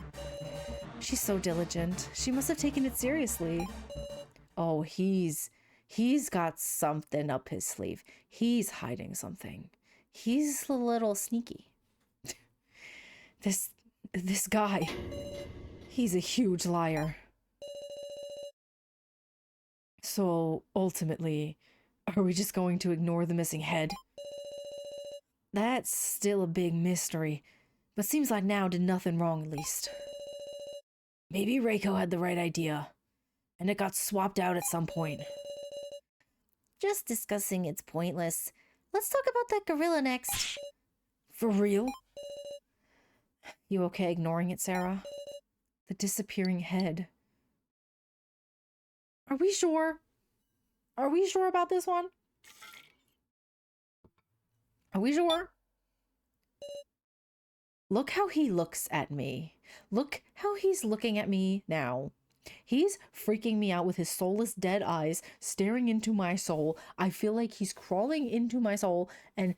She's so diligent. She must have taken it seriously. Oh, he's got something up his sleeve. He's hiding something. He's a little sneaky. This guy, he's a huge liar. So, ultimately, are we just going to ignore the missing head? That's still a big mystery, but seems like now did nothing wrong at least. Maybe Reiko had the right idea, and it got swapped out at some point. Just discussing it's pointless. Let's talk about that gorilla next. For real? You okay ignoring it, Sarah? The disappearing head. Are we sure? Are we sure about this one? Are we sure? Look how he looks at me. Look how he's looking at me now. He's freaking me out with his soulless dead eyes, staring into my soul. I feel like he's crawling into my soul and...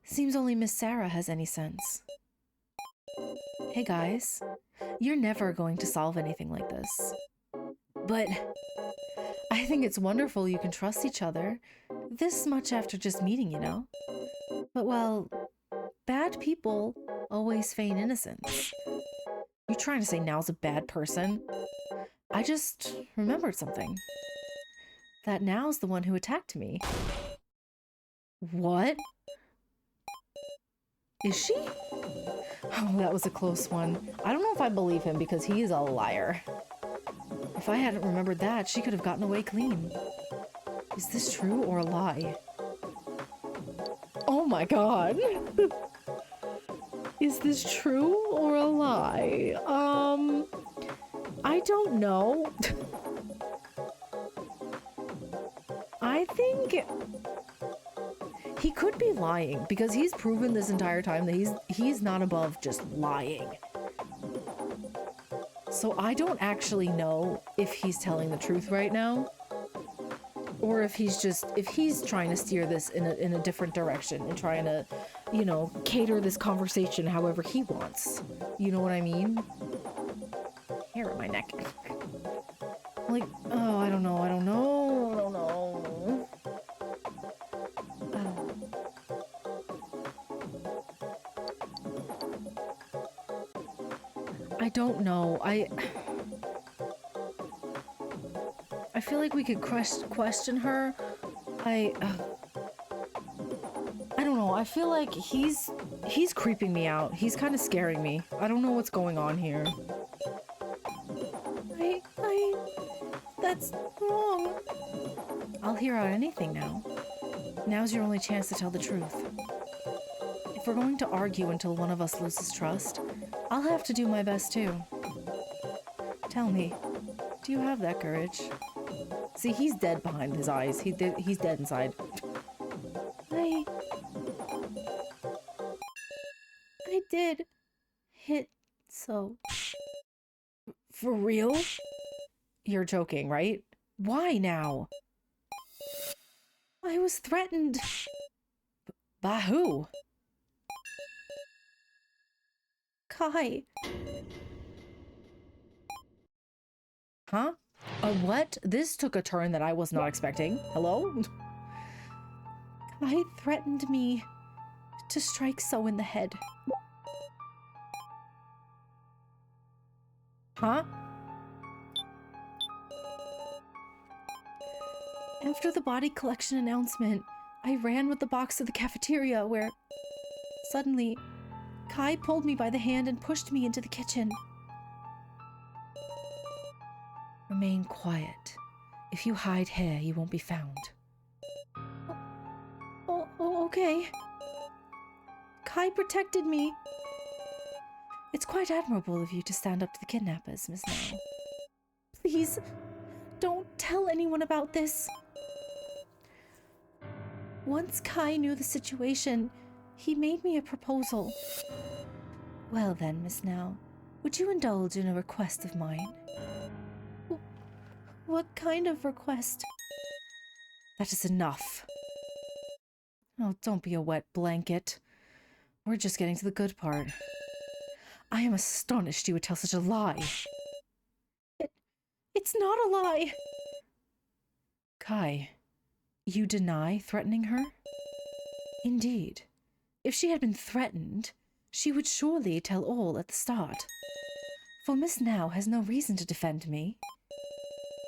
Seems only Miss Sarah has any sense. Hey guys, you're never going to solve anything like this. But I think it's wonderful you can trust each other this much after just meeting, you know? But well, bad people always feign innocence. You trying to say Now's a bad person? I just remembered something. That Now's the one who attacked me. What? Is she? Oh, that was a close one. I don't know if I believe him because he is a liar. If I hadn't remembered that, she could have gotten away clean. Is this true or a lie? Oh my god. Is this true or a lie? I don't know. I think he could be lying because he's proven this entire time that he's not above just lying. So I don't actually know if he's telling the truth right now, or if he's trying to steer this in a different direction and trying to, you know, cater this conversation however he wants. You know what I mean? Hair on my neck. Like, oh, I don't know. I don't know. I feel like we could question her. I don't know. I feel like he's creeping me out. He's kind of scaring me. I don't know what's going on here. That's wrong. I'll hear out anything now. Now's your only chance to tell the truth. If we're going to argue until one of us loses trust, I'll have to do my best too. Tell me, do you have that courage? See, he's dead behind his eyes. He's dead inside. I did hit so. For real? You're joking, right? Why now? I was threatened. By who? Kai. Huh? A what? This took a turn that I was not expecting. Hello? Kai threatened me to strike So in the head. Huh? After the body collection announcement, I ran with the box to the cafeteria where suddenly Kai pulled me by the hand and pushed me into the kitchen. Remain quiet. If you hide here, you won't be found. Oh, okay. Kai protected me. It's quite admirable of you to stand up to the kidnappers, Miss Now. Please, don't tell anyone about this. Once Kai knew the situation, he made me a proposal. Well then, Miss Now, would you indulge in a request of mine? What kind of request? That is enough. Oh, don't be a wet blanket. We're just getting to the good part. I am astonished you would tell such a lie. It's not a lie. Kai, you deny threatening her? Indeed. If she had been threatened, she would surely tell all at the start. For Miss Now has no reason to defend me.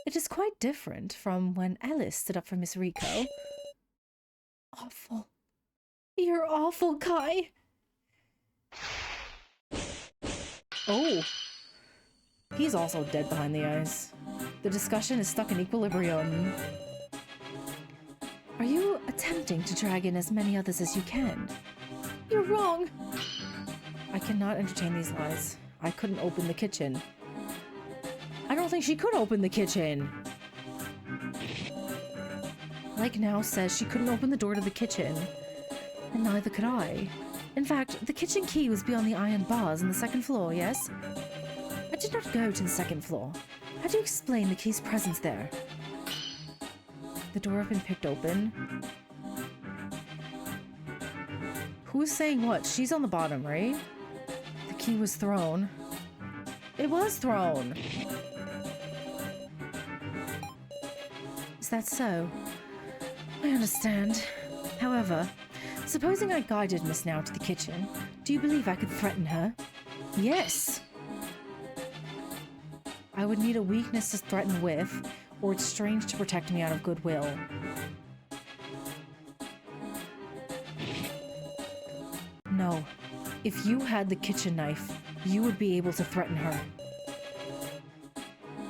It is quite different from when Alice stood up for Miss Rico. Awful. You're awful, Kai. Oh. He's also dead behind the eyes. The discussion is stuck in equilibrium. Are you attempting to drag in as many others as you can? You're wrong. I cannot entertain these lies. I couldn't open the kitchen. I don't think she could open the kitchen. Like Now says she couldn't open the door to the kitchen. And neither could I. In fact, the kitchen key was beyond the iron bars on the second floor, yes? I did not go to the second floor. How do you explain the key's presence there? The door had been picked open. Who's saying what? She's on the bottom, right? The key was thrown. It was thrown! Is that so? I understand. However, supposing I guided Miss Now to the kitchen, do you believe I could threaten her? Yes! I would need a weakness to threaten with, or it's strange to protect me out of goodwill. No. If you had the kitchen knife, you would be able to threaten her.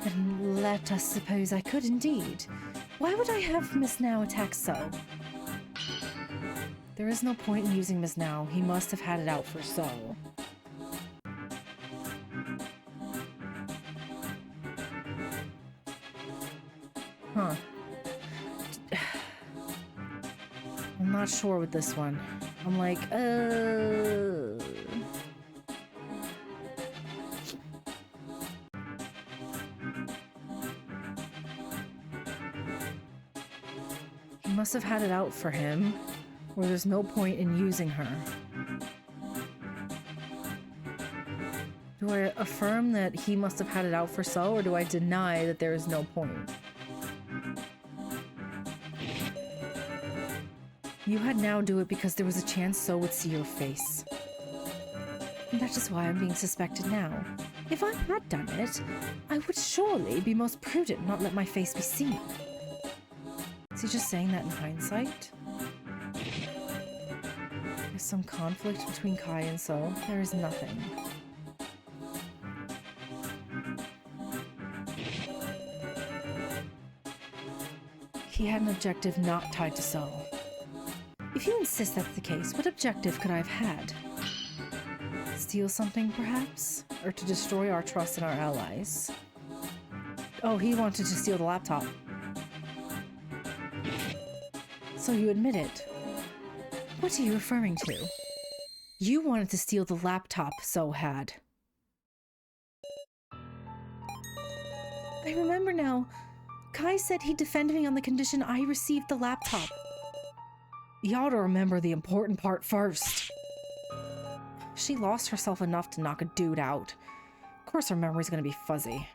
Then let us suppose I could indeed. Why would I have Miss Now attack so? There is no point in using Miss Now. He must have had it out for so. Huh. I'm not sure with this one. I'm like, He must have had it out for him, or there's no point in using her. Do I affirm that he must have had it out for so, or do I deny that there is no point? You had Now do it because there was a chance So would see your face. And that is why I'm being suspected now. If I had done it, I would surely be most prudent not let my face be seen. Is he just saying that in hindsight? There's some conflict between Kai and So. There is nothing. He had an objective not tied to So. If you insist that's the case, what objective could I have had? Steal something, perhaps? Or to destroy our trust in our allies? Oh, he wanted to steal the laptop. So you admit it. What are you referring to? You wanted to steal the laptop So had. I remember now. Kai said he'd defend me on the condition I received the laptop. You ought to remember the important part first. She lost herself enough to knock a dude out. Of course her memory's gonna be fuzzy.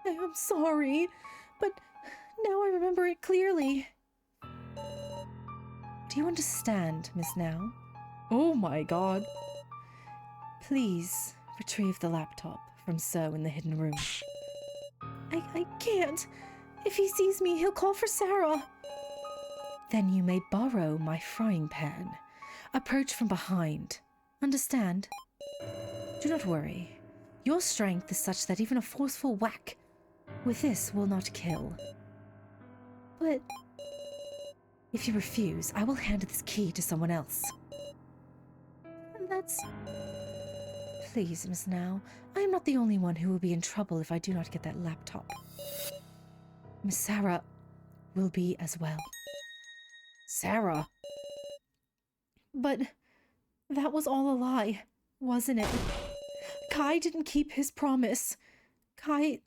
I am sorry, but now I remember it clearly. Do you understand, Miss Now? Oh my god. Please retrieve the laptop from So in the hidden room. I can't. If he sees me, he'll call for Sarah. Then you may borrow my frying pan. Approach from behind. Understand? Do not worry. Your strength is such that even a forceful whack with this will not kill. But if you refuse, I will hand this key to someone else. That's... Please, Miss Now, I am not the only one who will be in trouble if I do not get that laptop. Miss Sarah will be as well. Sarah? But that was all a lie, wasn't it? Kai didn't keep his promise. Kai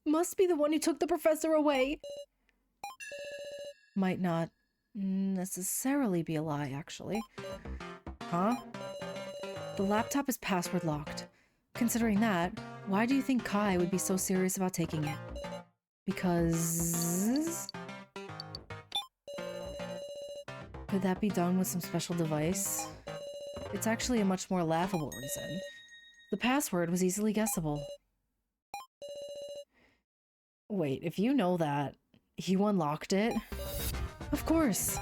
must be the one who took the professor away. Might not necessarily be a lie, actually. Huh? The laptop is password locked. Considering that, why do you think Kai would be so serious about taking it? Because... Could that be done with some special device? It's actually a much more laughable reason. The password was easily guessable. Wait, if you know that, you unlocked it? Of course.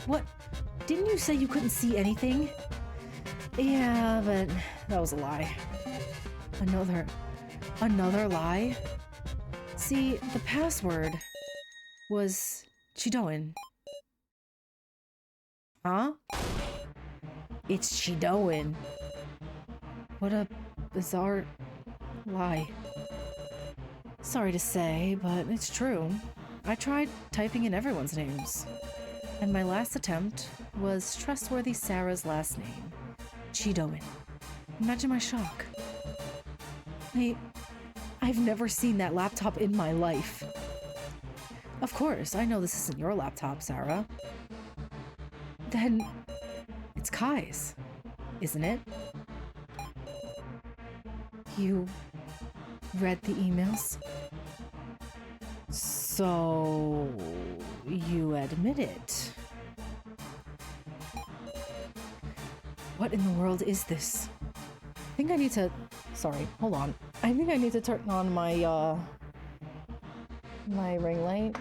What? Didn't you say you couldn't see anything? Yeah, but that was a lie. Another lie? See, the password was Chidoin. Huh? It's Chidoin. What a bizarre lie. Sorry to say, but it's true. I tried typing in everyone's names, and my last attempt was trustworthy Sarah's last name, Chidoin. Imagine my shock. I've never seen that laptop in my life. Of course, I know this isn't your laptop, Sarah. Then it's Kai's, isn't it? You read the emails? So you admit it. What in the world is this? I think I need to... Sorry, hold on. I think I need to turn on my, my ring light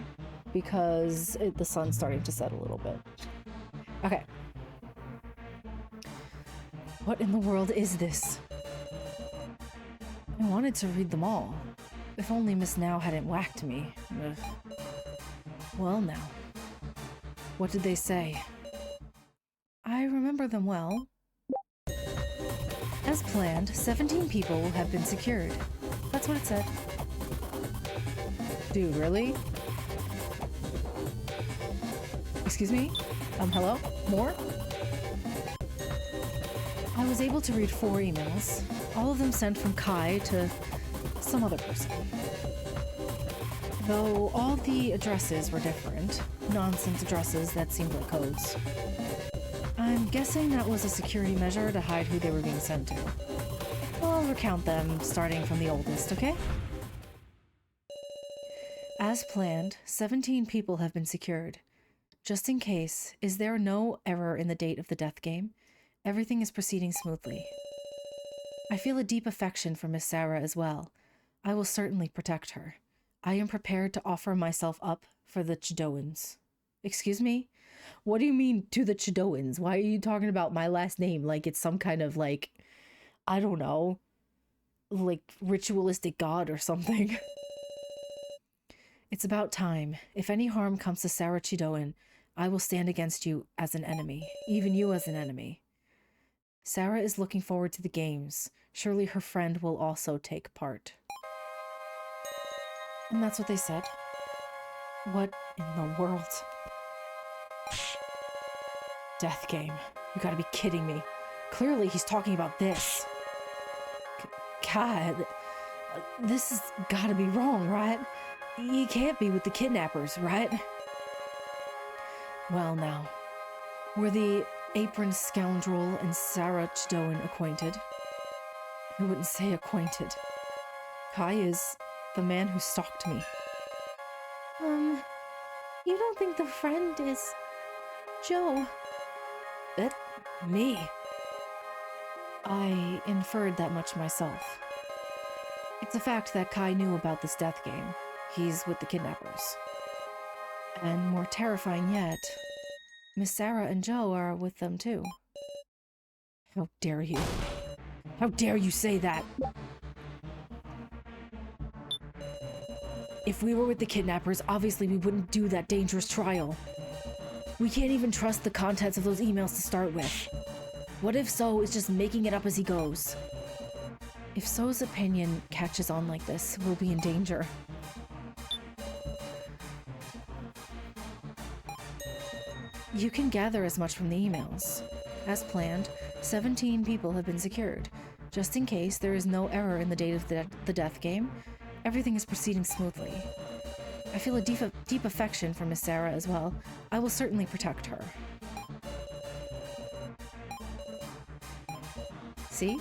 because the sun's starting to set a little bit. Okay. What in the world is this? I wanted to read them all. If only Miss Now hadn't whacked me. Ugh. Well now. What did they say? I remember them well. As planned, 17 people will have been secured. That's what it said. Dude, really? Excuse me? Hello? More? I was able to read 4 emails, all of them sent from Kai to some other person. Though all the addresses were different, nonsense addresses that seemed like codes. I'm guessing that was a security measure to hide who they were being sent to. I'll recount them, starting from the oldest, okay? As planned, 17 people have been secured. Just in case, is there no error in the date of the death game? Everything is proceeding smoothly. I feel a deep affection for Miss Sarah as well. I will certainly protect her. I am prepared to offer myself up for the Chidoans. Excuse me? What do you mean, to the Chidoans? Why are you talking about my last name like it's some kind of, like, I don't know, like ritualistic god or something? It's about time. If any harm comes to Sarah Chidoan, I will stand against you as an enemy, even you as an enemy. Sarah is looking forward to the games. Surely her friend will also take part. And that's what they said. What in the world? Death game. You gotta be kidding me. Clearly he's talking about this. God, this has gotta be wrong, right? He can't be with the kidnappers, right? Well now, were the apron scoundrel and Sarah Chidoan acquainted? I wouldn't say acquainted. Kai is the man who stalked me. You don't think the friend is Joe? Me? I inferred that much myself. It's a fact that Kai knew about this death game. He's with the kidnappers. And more terrifying yet, Miss Sarah and Joe are with them too. How dare you? How dare you say that? If we were with the kidnappers, obviously we wouldn't do that dangerous trial. We can't even trust the contents of those emails to start with. What if So is just making it up as he goes? If So's opinion catches on like this, we'll be in danger. You can gather as much from the emails. As planned, 17 people have been secured. Just in case there is no error in the date of the death game, everything is proceeding smoothly. I feel a deep affection for Miss Sarah as well. I will certainly protect her. See?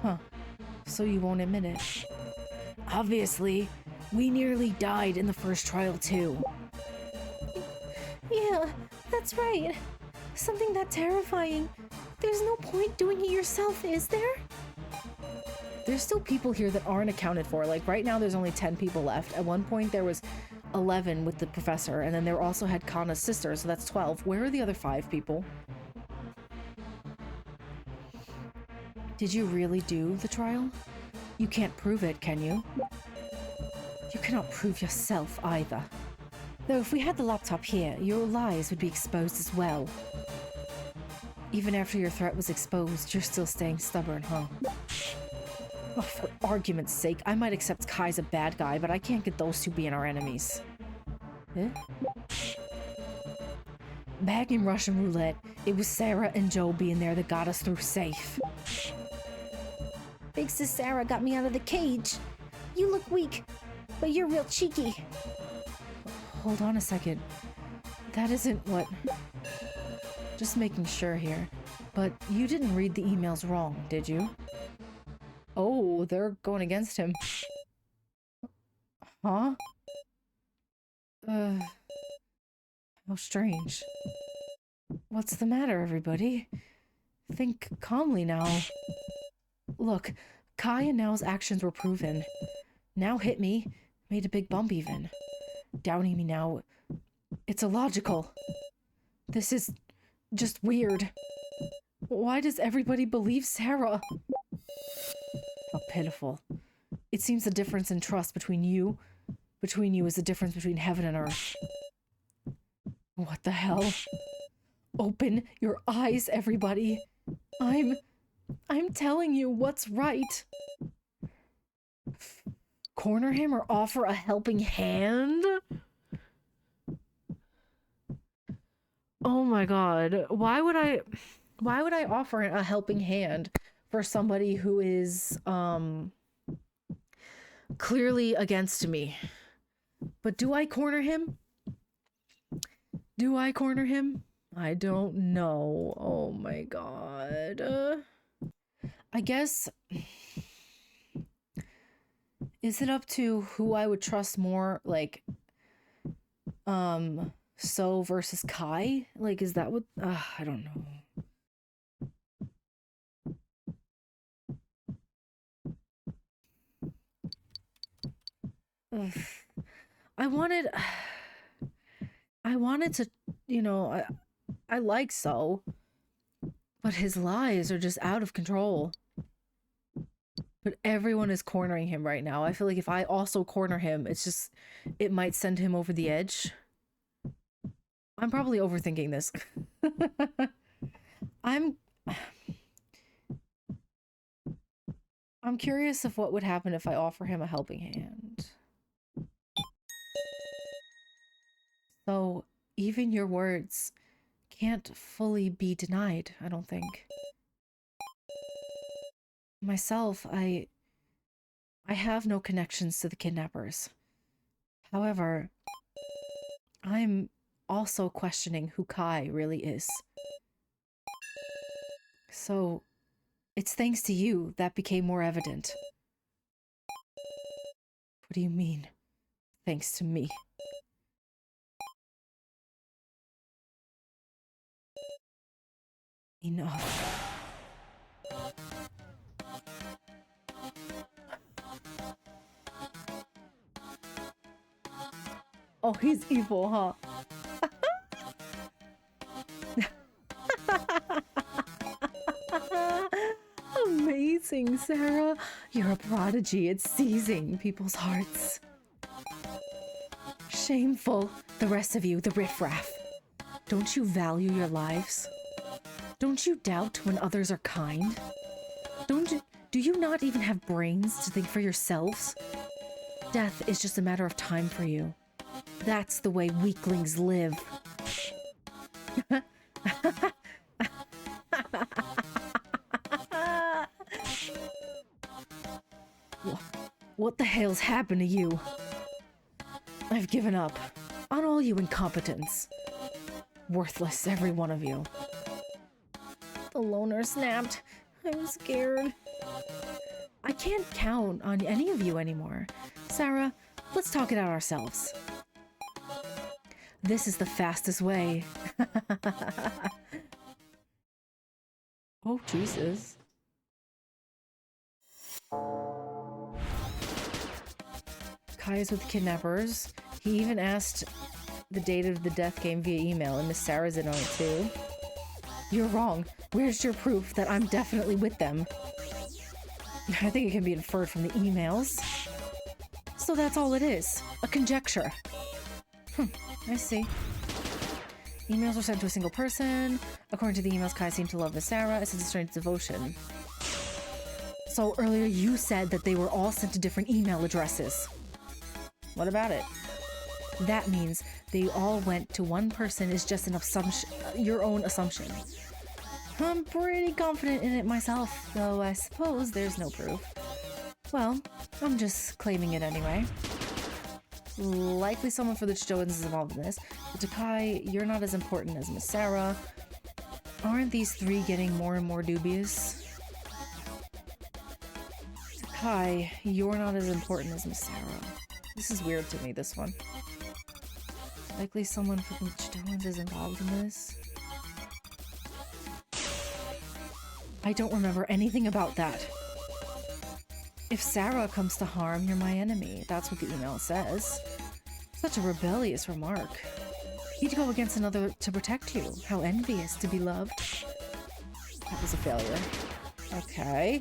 Huh. So you won't admit it. Obviously, we nearly died in the first trial too. Yeah, that's right. Something that terrifying. There's no point doing it yourself, is there? There's still people here that aren't accounted for. Like, right now there's only 10 people left. At one point there was 11 with the professor, and then there also had Kana's sister, so that's 12. Where are the other 5 people? Did you really do the trial? You can't prove it, can you? You cannot prove yourself either. Though if we had the laptop here, your lies would be exposed as well. Even after your threat was exposed, you're still staying stubborn, huh? Oh, for argument's sake, I might accept Kai's a bad guy, but I can't get those two being our enemies. Huh? Back in Russian roulette, it was Sarah and Joe being there that got us through safe. Big sis Sarah got me out of the cage. You look weak, but you're real cheeky. Hold on a second. That isn't what... Just making sure here. But you didn't read the emails wrong, did you? Oh, they're going against him. Huh? How strange. What's the matter, everybody? Think calmly now. Look, Kai and Nao's actions were proven. Now hit me, made a big bump even. Doubting me now, it's illogical. This is just weird. Why does everybody believe Sarah? How pitiful. It seems the difference in trust between you is the difference between heaven and earth. What the hell? Open your eyes, everybody. I'm telling you what's right. Corner him or offer a helping hand? Oh my god. Why would I offer a helping hand for somebody who is clearly against me? But do I corner him? Do I corner him? I don't know. Oh my god. I guess... Is it up to who I would trust more, like, So versus Kai? Like, is that what... I don't know. Ugh. I wanted to, you know, I like So, but his lies are just out of control. But everyone is cornering him right now. I feel like if I also corner him, it might send him over the edge. I'm probably overthinking this. I'm curious of what would happen if I offer him a helping hand. So, even your words can't fully be denied, I don't think. Myself, I have no connections to the kidnappers. However, I'm also questioning who Kai really is. So, it's thanks to you that became more evident. What do you mean, thanks to me? Enough. Oh, he's evil, huh? Amazing, Sarah. You're a prodigy at seizing people's hearts. Shameful. The rest of you, the riffraff. Don't you value your lives? Don't you doubt when others are kind? Do you not even have brains to think for yourselves? Death is just a matter of time for you. That's the way weaklings live. What the hell's happened to you? I've given up on all you incompetents. Worthless, every one of you. The loner snapped. I'm scared. I can't count on any of you anymore. Sarah, let's talk it out ourselves. This is the fastest way. Oh, Jesus. Kai is with kidnappers. He even asked the date of the death game via email, and Miss Sarah's in on it too. You're wrong. Where's your proof that I'm definitely with them? I think it can be inferred from the emails. So that's all it is. A conjecture. I see. Emails were sent to a single person. According to the emails, Kai seemed to love Miss Sarah. It's a strange devotion. So earlier you said that they were all sent to different email addresses. What about it? That means they all went to one person is just an assumption, your own assumption. I'm pretty confident in it myself, though I suppose there's no proof. Well, I'm just claiming it anyway. Likely someone for the Chidowans is involved in this. But to Kai, you're not as important as Miss Sarah. Aren't these three getting more and more dubious? To Kai, you're not as important as Miss Sarah. This is weird to me, this one. Likely someone from the Chidowans is involved in this. I don't remember anything about that. If Sarah comes to harm, you're my enemy. That's what the email says. Such a rebellious remark. He'd go against another to protect you. How envious to be loved. That was a failure. Okay.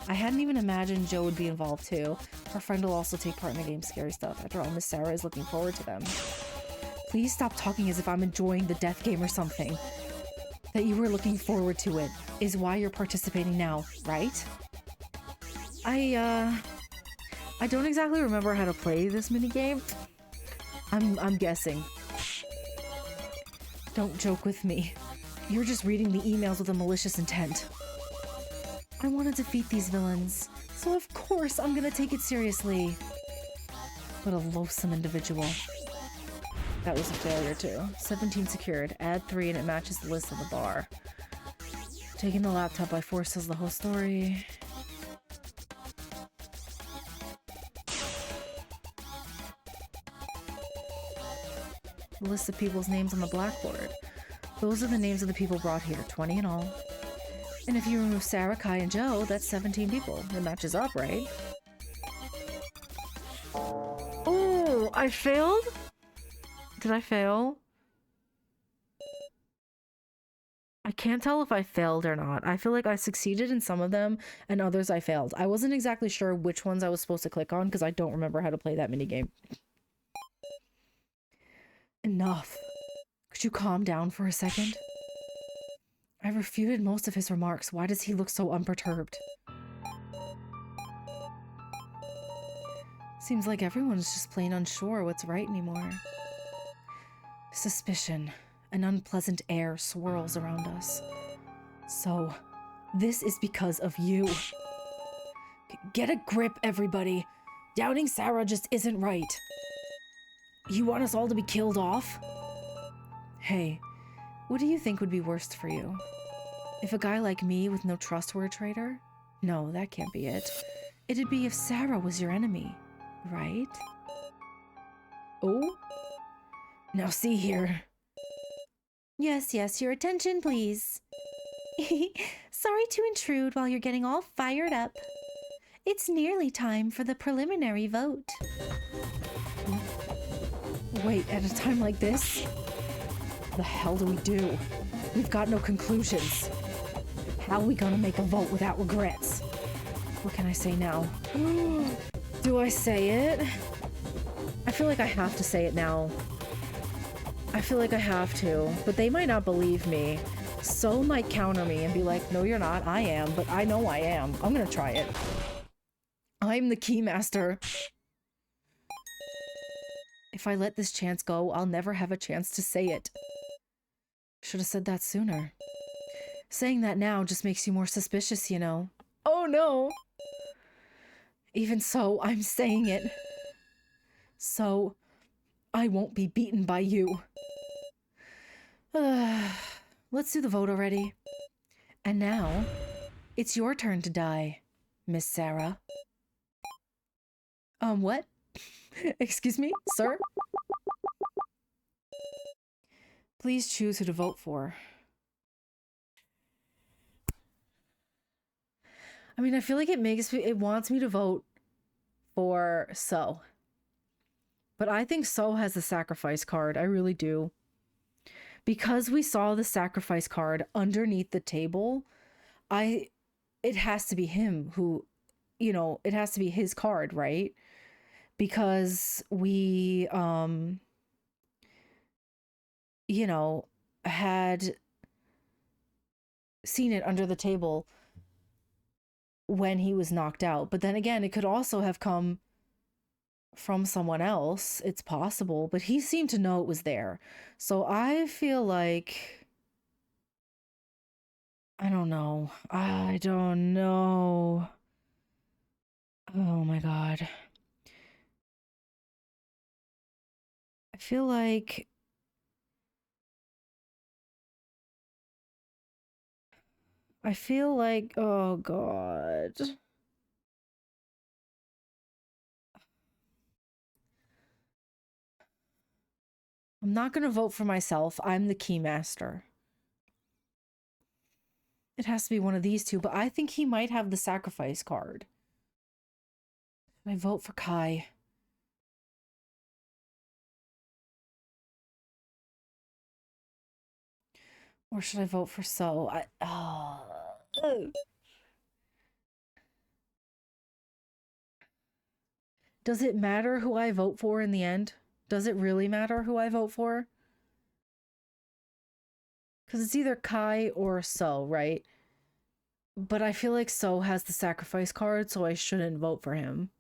I hadn't even imagined Joe would be involved too. Her friend will also take part in the game's scary stuff. After all, Miss Sarah is looking forward to them. Please stop talking as if I'm enjoying the death game or something. That you were looking forward to it is why you're participating now, right? I don't exactly remember how to play this minigame. I'm guessing. Don't joke with me. You're just reading the emails with a malicious intent. I want to defeat these villains, so of course I'm gonna take it seriously. What a loathsome individual. That was a failure too. 17 secured. Add 3 and it matches the list on the bar. Taking the laptop by force tells the whole story. The list of people's names on the blackboard. Those are the names of the people brought here, 20 in all. And if you remove Sarah, Kai, and Joe, that's 17 people. It matches up, right? Oh, I failed? Did I fail? I can't tell if I failed or not. I feel like I succeeded in some of them, and others I failed. I wasn't exactly sure which ones I was supposed to click on, because I don't remember how to play that minigame. Enough. Could you calm down for a second? I refuted most of his remarks. Why does he look so unperturbed? Seems like everyone's just plain unsure what's right anymore. Suspicion, an unpleasant air swirls around us. So, this is because of you. Get a grip, everybody. Doubting Sarah just isn't right. You want us all to be killed off? Hey, what do you think would be worst for you? If a guy like me with no trust were a traitor? No, that can't be it. It'd be if Sarah was your enemy, right? Oh? Now see here. Yes, your attention, please. Sorry to intrude while you're getting all fired up. It's nearly time for the preliminary vote. Wait, at a time like this? What the hell do we do? We've got no conclusions. How are we gonna make a vote without regrets? What can I say now? Do I say it? feel like I have to say it now. I feel like I have to, but they might not believe me. So might counter me and be like, no, you're not. I am, but I know I am. I'm gonna try it. I'm the keymaster. If I let this chance go, I'll never have a chance to say it. Should have said that sooner. Saying that now just makes you more suspicious, you know. Oh no! Even so, I'm saying it. So, I won't be beaten by you. Let's do the vote already. And now, it's your turn to die, Miss Sarah. What? Excuse me, sir? Please choose who to vote for. I mean, I feel like it wants me to vote for So. But I think So has the sacrifice card. I really do. Because we saw the sacrifice card underneath the table, it has to be him who, you know, it has to be his card, right? Because we, you know, had seen it under the table when he was knocked out. But then again, it could also have come from someone else. It's possible, but he seemed to know it was there. So I feel like, I don't know. I don't know. Oh my God. I feel like oh God. I'm not gonna vote for myself. I'm the keymaster. It has to be one of these two, but I think he might have the sacrifice card. I vote for Kai. Or should I vote for So? Does it matter who I vote for in the end? Does it really matter who I vote for? Because it's either Kai or So, right? But I feel like So has the sacrifice card, so I shouldn't vote for him.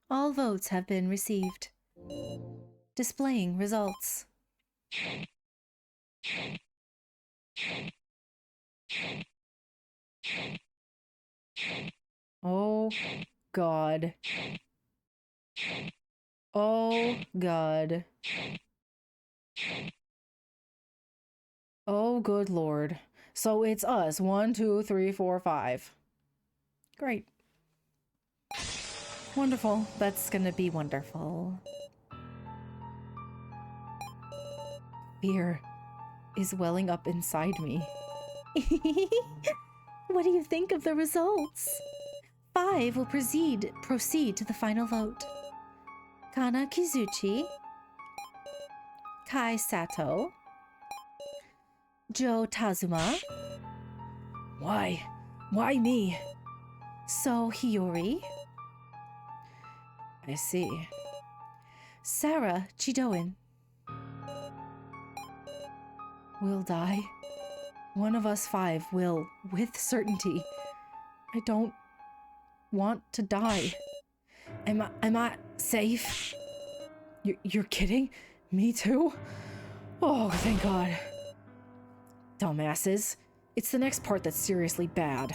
All votes have been received. Displaying results. Oh, God. Oh, God. Oh, good Lord. So it's us. 1, 2, 3, 4, 5. Great. Wonderful. That's gonna be wonderful. Fear is welling up inside me. What do you think of the results? 5 will proceed to the final vote. Kana Kizuchi, Kai Sato, Joe Tazuma. Why? Why me? So Hiyori. I see. Sarah Chidoin. Will die. One of us 5 will, with certainty. I don't want to die. Am I safe? You're kidding? Me too? Oh, thank God. Dumbasses. It's the next part that's seriously bad.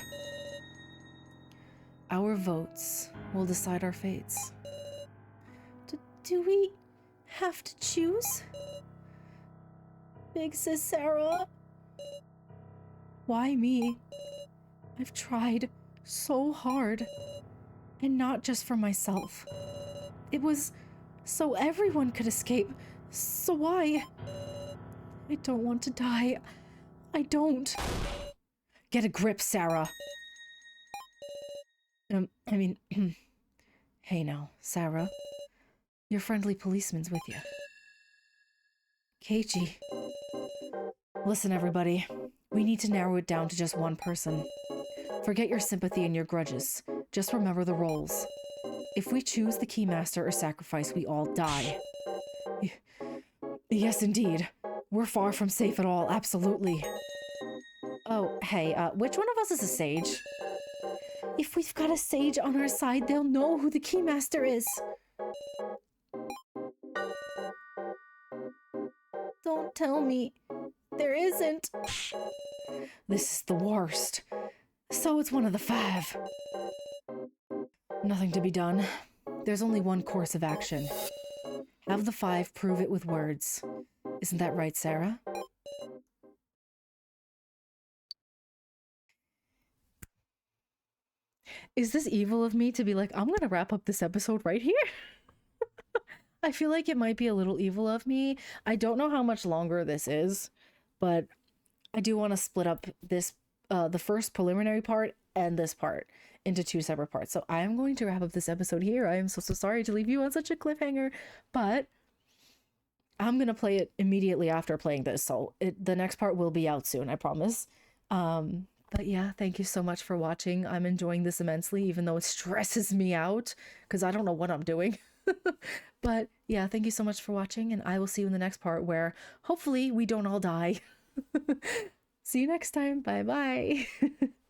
Our votes will decide our fates. Do we have to choose? Big Sis Sarah? Why me? I've tried so hard. And not just for myself. It was so everyone could escape. So why? I don't want to die. I don't. Get a grip, Sarah. I mean, hey now, Sarah. Your friendly policeman's with you. Keiichi. Listen, everybody. We need to narrow it down to just one person. Forget your sympathy and your grudges. Just remember the roles. If we choose the Keymaster or sacrifice, we all die. Yes, indeed. We're far from safe at all, absolutely. Oh, hey, which one of us is a sage? If we've got a sage on our side, they'll know who the Keymaster is. Don't tell me. There isn't. This is the worst. So it's one of the 5. Nothing to be done. There's only one course of action. Have the 5 prove it with words. Isn't that right, Sarah? Is this evil of me to be like, I'm gonna wrap up this episode right here? I feel like it might be a little evil of me. I don't know how much longer this is, but I do want to split up this, the first preliminary part and this part into 2 separate parts. So I am going to wrap up this episode here. I am so sorry to leave you on such a cliffhanger, but I'm going to play it immediately after playing this. So the next part will be out soon, I promise. But yeah, thank you so much for watching. I'm enjoying this immensely, even though it stresses me out because I don't know what I'm doing. But yeah, thank you so much for watching, and I will see you in the next part where hopefully we don't all die. See you next time. Bye bye.